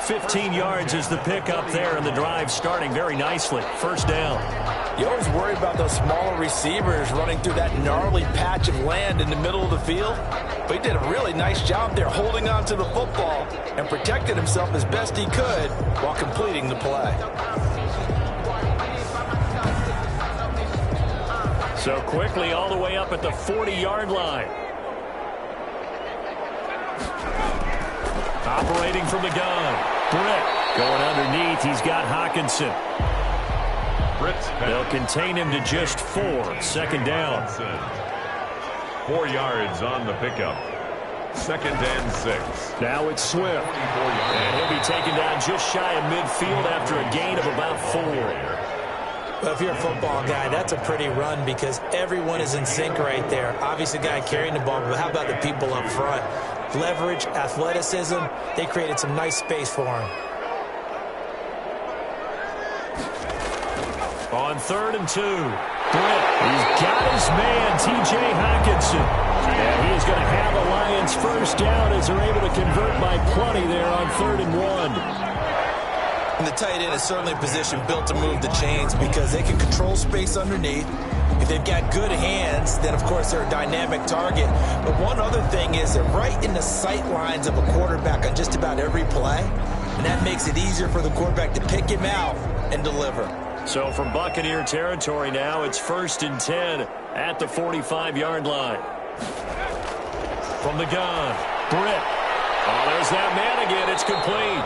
15 yards is the pickup there, and the drive starting very nicely. 1st down. You always worry about those smaller receivers running through that gnarly patch of land in the middle of the field. But he did a really nice job there holding on to the football and protected himself as best he could while completing the play. So quickly all the way up at the 40-yard line. Operating from the gun. Britt going underneath. He's got Hawkinson. They'll contain him to just 4. 2nd down. 4 yards on the pickup. 2nd and 6. Now it's Swift. And he'll be taken down just shy of midfield after a gain of about 4. Well, if you're a football guy, that's a pretty run because everyone is in sync right there. Obviously, the guy carrying the ball, but how about the people up front? Leverage, athleticism, they created some nice space for him. On 3rd and 2. Britt, he's got his man, T.J. Hawkinson. And he is going to have the Lions 1st down as they're able to convert by plenty there on 3rd and 1. And the tight end is certainly a position built to move the chains because they can control space underneath. If they've got good hands, then, of course, they're a dynamic target. But one other thing is they're right in the sight lines of a quarterback on just about every play. And that makes it easier for the quarterback to pick him out and deliver. So from Buccaneer territory now, it's 1st and 10 at the 45-yard line. From the gun, Britt. Oh, there's that man again. It's complete.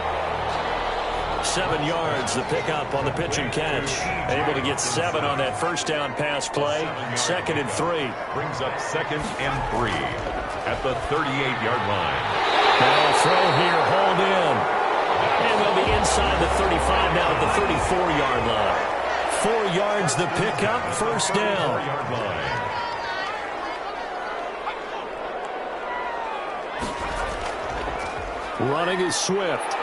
7 yards, the pickup on the pitch and catch. Able to get 7 on that 1st down pass play. 2nd and 3. Brings up 2nd and 3 at the 38-yard line. Now a throw here, hauled in. And they'll be inside the 35 now at the 34-yard line. 4 yards the pickup, 1st down. Running is Swift.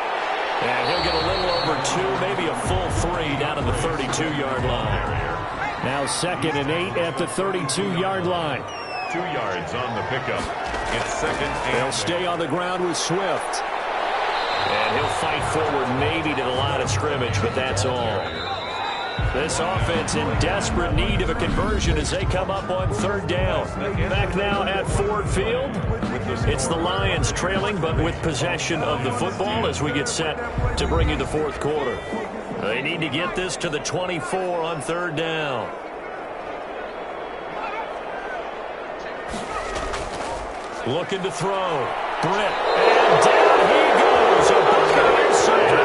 And he'll get a little over 2, maybe a full 3 down at the 32-yard line. Now 2nd and 8 at the 32-yard line. 2 yards on the pickup. It's 2nd and They'll stay on the ground with Swift. And he'll fight forward maybe to the line of scrimmage, but that's all. This offense in desperate need of a conversion as they come up on 3rd down. Back now at Ford Field. It's the Lions trailing, but with possession of the football as we get set to bring you the 4th quarter. They need to get this to the 24 on 3rd down. Looking to throw. Britt. And down he goes. A Buccaneers sack.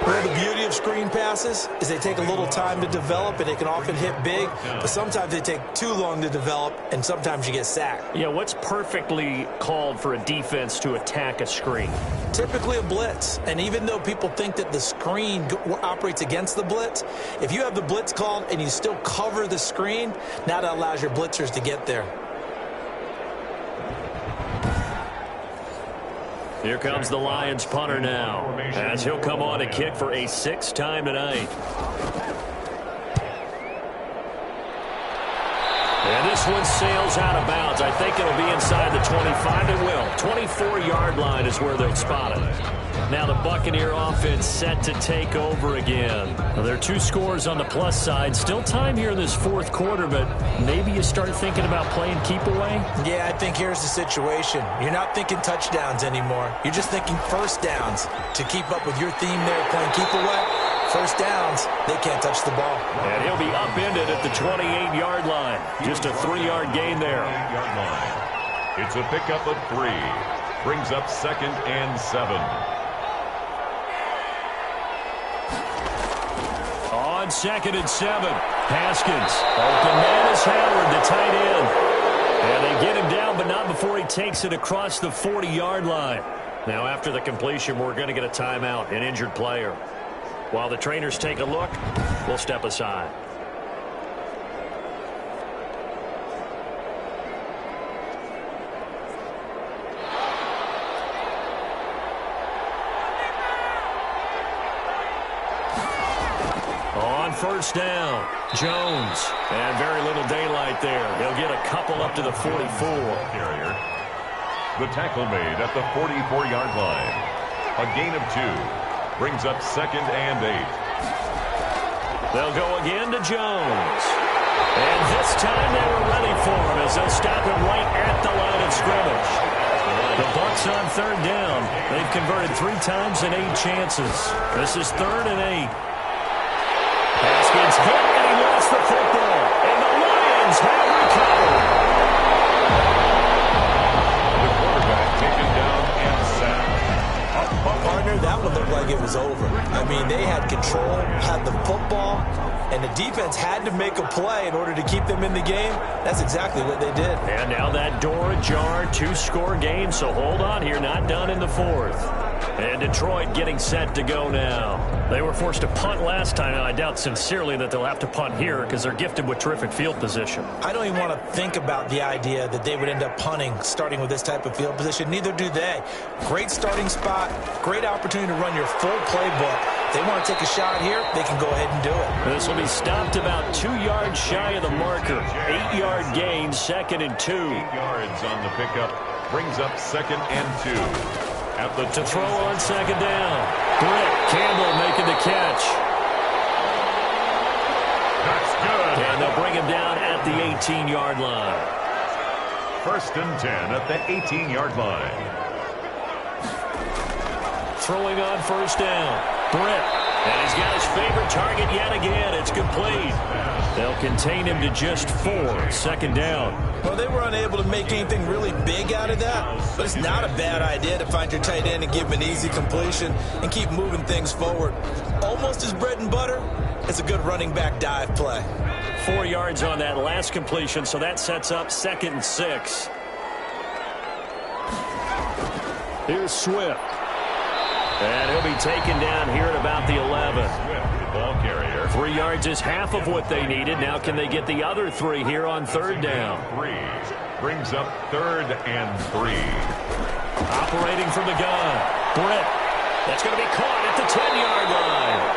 Well, the beauty of screen passes is they take a little time to develop, and they can often hit big, but sometimes they take too long to develop, and sometimes you get sacked. Yeah, what's perfectly called for a defense to attack a screen? Typically a blitz, and even though people think that the screen operates against the blitz, if you have the blitz called and you still cover the screen, now that allows your blitzers to get there. Here comes the Lions punter now, as he'll come on to kick for a 6th time tonight. And this one sails out of bounds. I think it'll be inside the 25. It will. 24-yard line is where they'll spot it. Now the Buccaneer offense set to take over again. Well, there are 2 scores on the plus side. Still time here in this 4th quarter, but maybe you start thinking about playing keep away? Yeah, I think here's the situation. You're not thinking touchdowns anymore. You're just thinking first downs. To keep up with your theme there, playing keep away, first downs, they can't touch the ball. And he'll be upended at the 28-yard line. Just a 3-yard gain there. It's a pickup of 3. Brings up 2nd and 7. On 2nd and 7, Haskins. Open man is Howard, the tight end. And they get him down, but not before he takes it across the 40-yard line. Now, after the completion, we're going to get a timeout, an injured player. While the trainers take a look, we'll step aside. On first down, Jones. And very little daylight there. He'll get a couple up to the 44. Carrier. The tackle made at the 44-yard line. A gain of 2. Brings up 2nd and 8. They'll go again to Jones. And this time they were ready for him as they'll stop him right at the line of scrimmage. The Bucs on 3rd down. They've converted 3 times in 8 chances. This is 3rd and 8. Haskins hit, and he lost the football. And the Lions have recovered. The quarterback taken down and sacked. Partner, that one looked like it was over. I mean, they had control, had the football, and the defense had to make a play in order to keep them in the game. That's exactly what they did. And now that door ajar, 2-score game, so hold on here, not done in the 4th. And Detroit getting set to go now. They were forced to punt last time, and I doubt sincerely that they'll have to punt here because they're gifted with terrific field position. I don't even want to think about the idea that they would end up punting starting with this type of field position. Neither do they. Great starting spot, great opportunity to run your full playbook. If they want to take a shot here, they can go ahead and do it. This will be stopped about 2 yards shy of the marker. 8-yard gain, 2nd and 2. 8 yards on the pickup. Brings up 2nd and 2. To throw on 2nd down. Britt Campbell making the catch. That's good. And they'll bring him down at the 18-yard line. 1st and 10 at the 18-yard line. Throwing on 1st down. Britt. And he's got his favorite target yet again. It's complete. They'll contain him to just 4. 2nd down. Well, they were unable to make anything really big out of that, but it's not a bad idea to find your tight end and give him an easy completion and keep moving things forward. Almost his bread and butter. It's a good running back dive play. 4 yards on that last completion, so that sets up 2nd and 6. Here's Swift. And he'll be taken down here at about the 11. Swift, the ball carrier. 3 yards is half of what they needed. Now can they get the other 3 here on 3rd down? 3. Brings up 3rd and 3. Operating from the gun. Britt. That's going to be caught at the 10-yard line.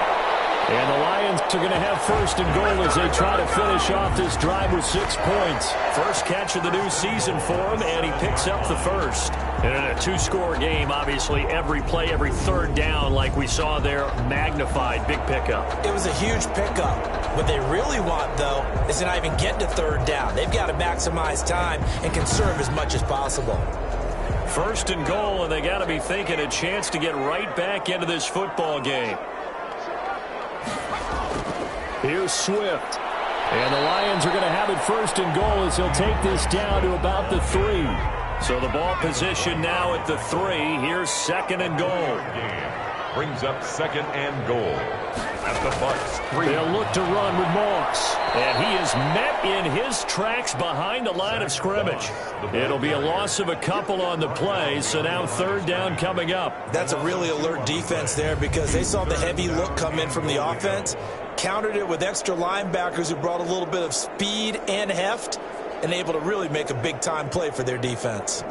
And the Lions are going to have 1st and goal as they try to finish off this drive with 6 points. First catch of the new season for him, and he picks up the 1st. And in a 2-score game, obviously, every play, every 3rd down, like we saw there, magnified. Big pickup. It was a huge pickup. What they really want, though, is to not even get to 3rd down. They've got to maximize time and conserve as much as possible. 1st and goal, and they got to be thinking a chance to get right back into this football game. Here's Swift. And the Lions are going to have it 1st and goal as he'll take this down to about the 3. So the ball position now at the 3. Here's 2nd and goal. Brings up 2nd and goal. At the Bucs 3. They'll look to run with Moss. And he is met in his tracks behind the line of scrimmage. It'll be a loss of a couple on the play, so now 3rd down coming up. That's a really alert defense there because they saw the heavy look come in from the offense, countered it with extra linebackers who brought a little bit of speed and heft, and able to really make a big-time play for their defense.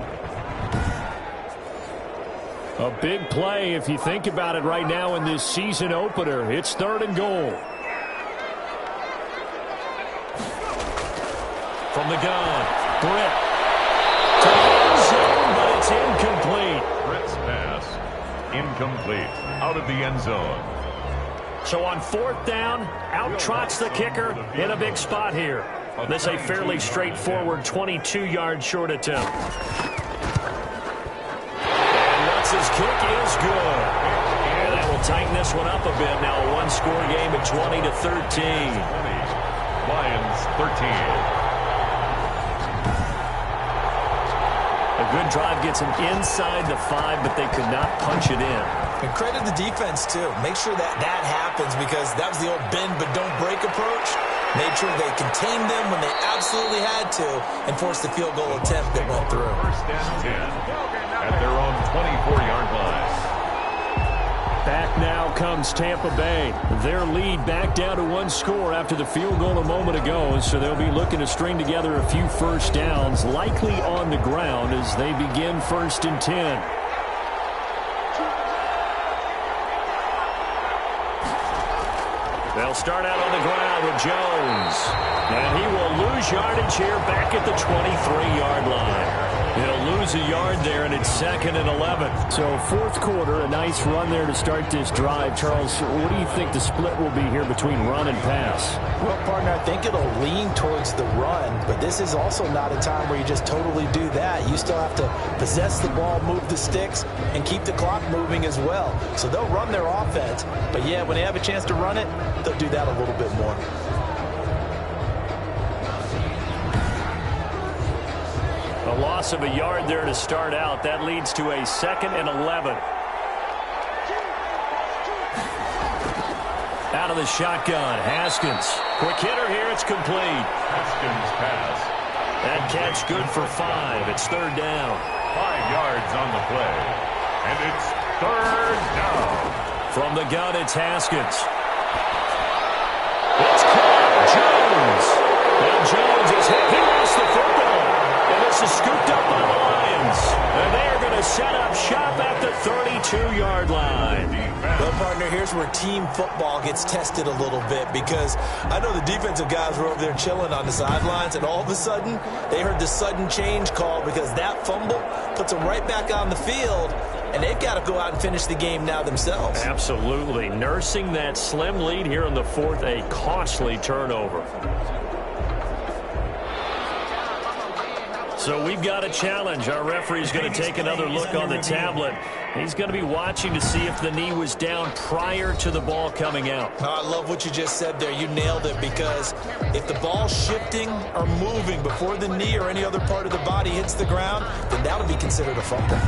A big play if you think about it right now in this season opener. It's 3rd and goal. From the gun, Britt. To the end zone, but it's incomplete. Britt's pass, incomplete, out of the end zone. So on 4th down, out trots the kicker in a big spot here. This a fairly straightforward 22-yard short attempt. And Lutz's kick is good. And that will tighten this one up a bit. Now a one-score game at 20-13. Lions 13. A good drive gets them inside the 5, but they could not punch it in. And credit the defense, too. Make sure that happens because that was the old bend but don't break approach. Made sure they contained them when they absolutely had to and forced the field goal attempt that went through. 1st and 10 at their own 24-yard line. Back now comes Tampa Bay. Their lead back down to 1 score after the field goal a moment ago, so they'll be looking to string together a few first downs, likely on the ground as they begin 1st and 10. They'll start out on the ground with Jones. And he will lose yardage here back at the 23-yard line. He'll lose a yard there, and it's 2nd and 11. So 4th quarter, a nice run there to start this drive. Charles, what do you think the split will be here between run and pass? Well, partner, I think it'll lean towards the run, but this is also not a time where you just totally do that. You still have to possess the ball, move the sticks, and keep the clock moving as well. So they'll run their offense, but yeah, when they have a chance to run it, they'll do that a little bit more. A loss of a yard there to start out. That leads to a 2nd and 11. Out of the shotgun, Haskins. Quick hitter here, it's complete. Haskins pass. That catch good for 5. It's 3rd down. 5 yards on the play. And it's 3rd down. From the gun, it's Haskins. It's caught. Jones. And Jones is hit. He lost the football. And this is scooped up by the Lions. And they are going to set up shop at the 32-yard line. Well, partner, here's where team football gets tested a little bit because I know the defensive guys were over there chilling on the sidelines, and all of a sudden, they heard the sudden change call because that fumble puts them right back on the field, and they've got to go out and finish the game now themselves. Absolutely. Nursing that slim lead here in the 4th, a costly turnover. So we've got a challenge. Our referee's going to take another look on the tablet. He's going to be watching to see if the knee was down prior to the ball coming out. Oh, I love what you just said there. You nailed it because if the ball's shifting or moving before the knee or any other part of the body hits the ground, then that'll be considered a fumble.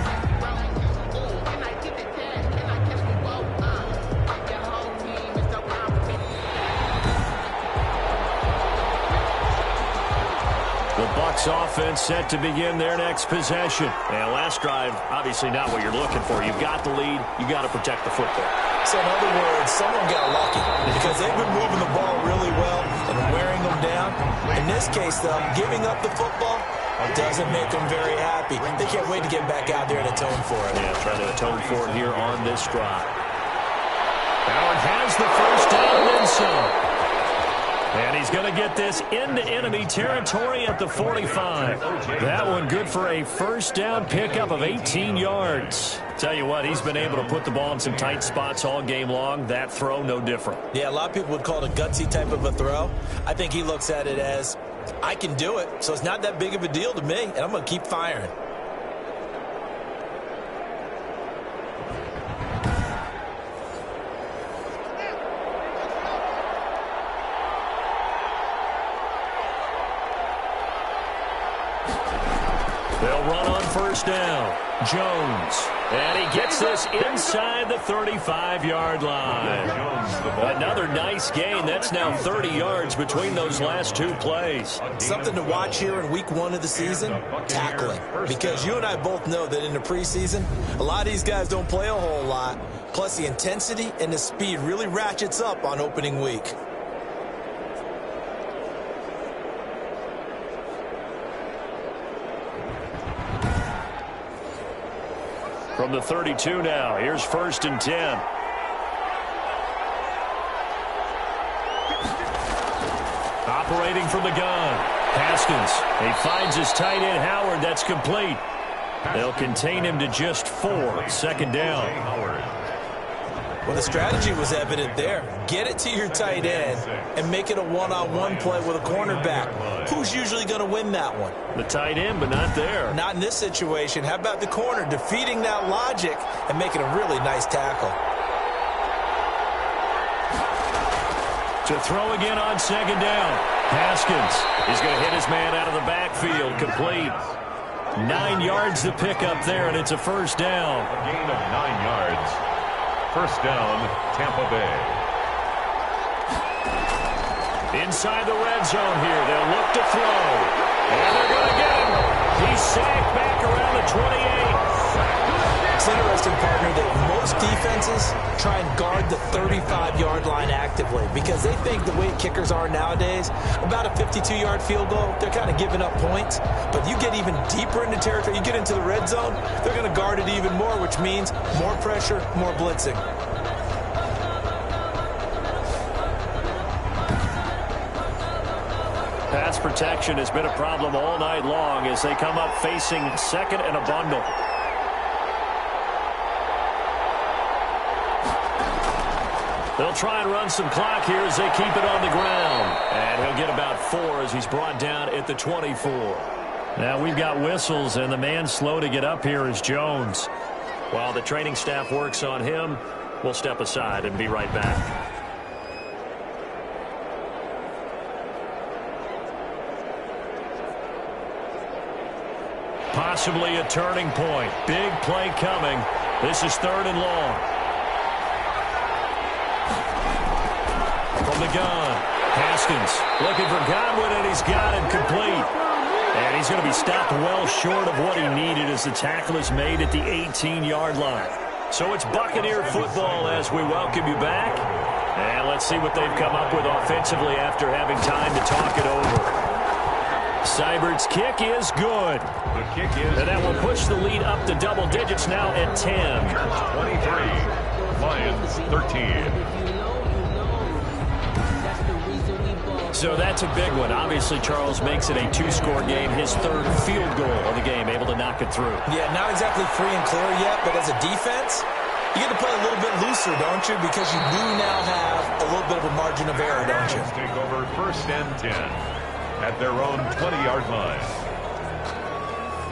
Offense set to begin their next possession. And last drive, obviously not what you're looking for. You've got the lead. You've got to protect the football. So in other words, someone got lucky because they've been moving the ball really well and wearing them down. In this case, though, giving up the football doesn't make them very happy. They can't wait to get back out there and atone for it. Yeah, trying to atone for it here on this drive. Howard has the first down and then some. And he's going to get this into enemy territory at the 45. That one good for a first down pickup of 18 yards. Tell you what, he's been able to put the ball in some tight spots all game long. That throw, no different. Yeah, a lot of people would call it a gutsy type of a throw. I think he looks at it as, I can do it, so it's not that big of a deal to me, and I'm going to keep firing. They'll run on first down. Jones. And he gets this inside the 35-yard line. Another nice gain. That's now 30 yards between those last 2 plays. Something to watch here in week 1 of the season, tackling. Because you and I both know that in the preseason, a lot of these guys don't play a whole lot. Plus, the intensity and the speed really ratchets up on opening week. From the 32 now, here's 1st and 10. Operating from the gun, Haskins. He finds his tight end, Howard. That's complete. They'll contain him to just 4. 2nd down. Well, the strategy was evident there. Get it to your tight end and make it a one-on-one play with a cornerback. Who's usually going to win that one? The tight end, but not there. Not in this situation. How about the corner defeating that logic and making a really nice tackle? To throw again on 2nd down. Haskins is going to hit his man out of the backfield. Complete. 9 yards to pick up there, and it's a 1st down. A gain of 9 yards. 1st down, Tampa Bay. Inside the red zone here. They'll look to throw. And they're going to get him. He's sacked back around the 28. It's interesting, partner, that most defenses try and guard the 35-yard line actively because they think the way kickers are nowadays, about a 52-yard field goal, they're kind of giving up points. But you get even deeper into territory, you get into the red zone, they're going to guard it even more, which means more pressure, more blitzing. Pass protection has been a problem all night long as they come up facing 2nd and a bundle. They'll try and run some clock here as they keep it on the ground. And he'll get about 4 as he's brought down at the 24. Now we've got whistles, and the man slow to get up here is Jones. While the training staff works on him, we'll step aside and be right back. Possibly a turning point. Big play coming. This is 3rd and long. From the gun, Haskins looking for Godwin, and he's got it complete. And he's going to be stopped well short of what he needed as the tackle is made at the 18-yard line. So it's Buccaneer football as we welcome you back. And let's see what they've come up with offensively after having time to talk it over. Seibert's kick is good. The kick is and that will push the lead up to double digits now at 10. 23. Lions 13. So that's a big one. Obviously, Charles makes it a 2-score game. His 3rd field goal of the game, able to knock it through. Yeah, not exactly free and clear yet, but as a defense, you get to play a little bit looser, don't you? Because you do now have a little bit of a margin of error, don't you? Take over 1st and 10 at their own 20-yard line.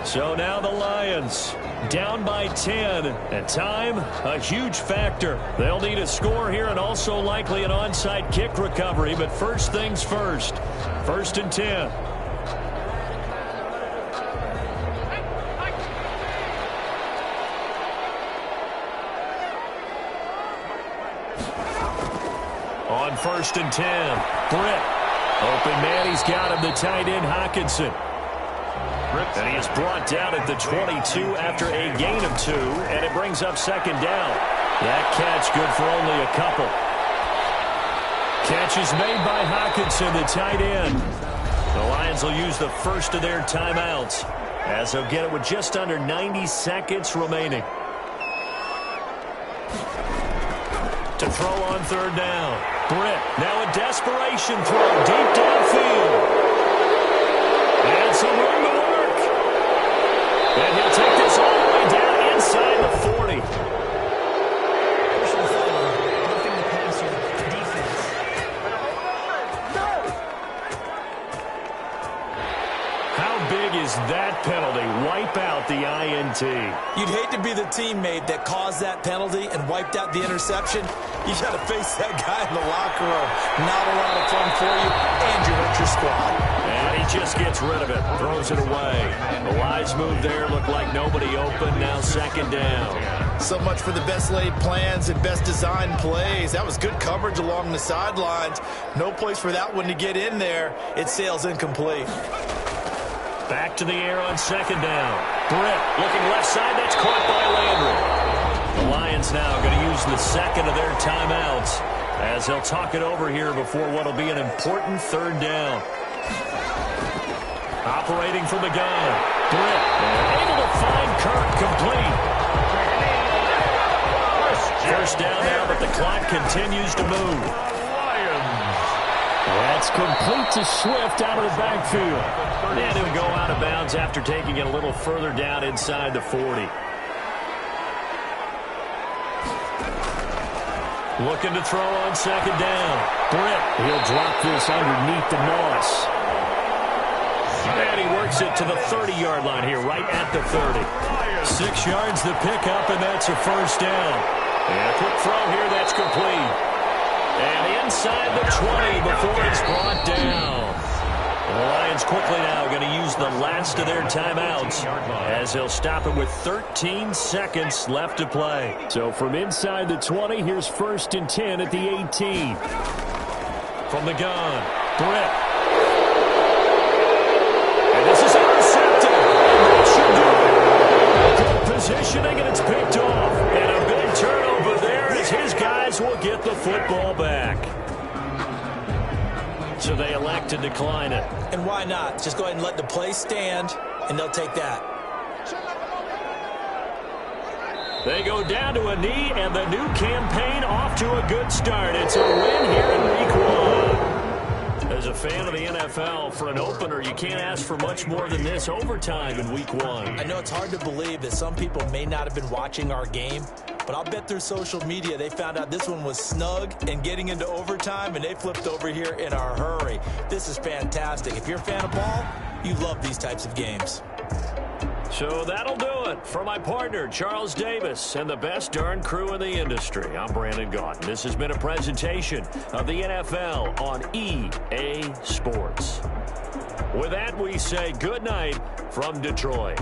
So now the Lions down by 10. And time, a huge factor. They'll need a score here and also likely an onside kick recovery. But first things first. 1st and 10. On 1st and 10. Britt. Open man, he's got him, the tight end, Hawkinson. And he is brought down at the 22 after a gain of 2, and it brings up 2nd down. That catch good for only a couple. Catch is made by Hawkinson, the tight end. The Lions will use the first of their timeouts as they'll get it with just under 90 seconds remaining. To throw on 3rd down. Britt, now a desperation throw deep downfield. And some room to work. And he'll take this all the way down inside the 40. How big is that penalty? Wipe out the INT. You'd hate to be the teammate that caused that penalty and wiped out the interception. You got to face that guy in the locker room. Not a lot of fun for you, and you hurt your squad. And he just gets rid of it, throws it away. The wise move there, looked like nobody open, now 2nd down. So much for the best laid plans and best designed plays. That was good coverage along the sidelines. No place for that one to get in there. It sails incomplete. Back to the air on 2nd down. Britt looking left side. That's caught by Landry. The Lions now going to use the 2nd of their timeouts as they'll talk it over here before what will be an important 3rd down. Operating from the gun. Britt able to find Kirk complete. first down now, but the clock continues to move. That's complete to Swift out of the backfield. And he'll go out of bounds after taking it a little further down inside the 40. Looking to throw on second down. Britt, he'll drop this underneath the Moss. And he works it to the 30-yard line here, right at the 30. 6 yards the pickup, and that's a first down. And a quick throw here, that's complete. And inside the 20 before it's brought down. The Lions quickly now going to use the last of their timeouts as they'll stop it with 13 seconds left to play. So from inside the 20, here's 1st and 10 at the 18. From the gun, Britt. And this is intercepted. That should do it. Good positioning, and it's picked off. And a big turnover there as his guys will get the football back. So they elect to decline it. And why not? Just go ahead and let the play stand, and they'll take that. They go down to a knee, and the new campaign off to a good start. It's a win here in Week 1. As a fan of the NFL, for an opener, you can't ask for much more than this overtime in Week 1. I know it's hard to believe that some people may not have been watching our game, but I'll bet through social media they found out this one was snug and getting into overtime, and they flipped over here in a hurry. This is fantastic. If you're a fan of ball, you love these types of games. So that'll do it for my partner, Charles Davis, and the best darn crew in the industry. I'm Brandon Gaughan. This has been a presentation of the NFL on EA Sports. With that, we say good night from Detroit.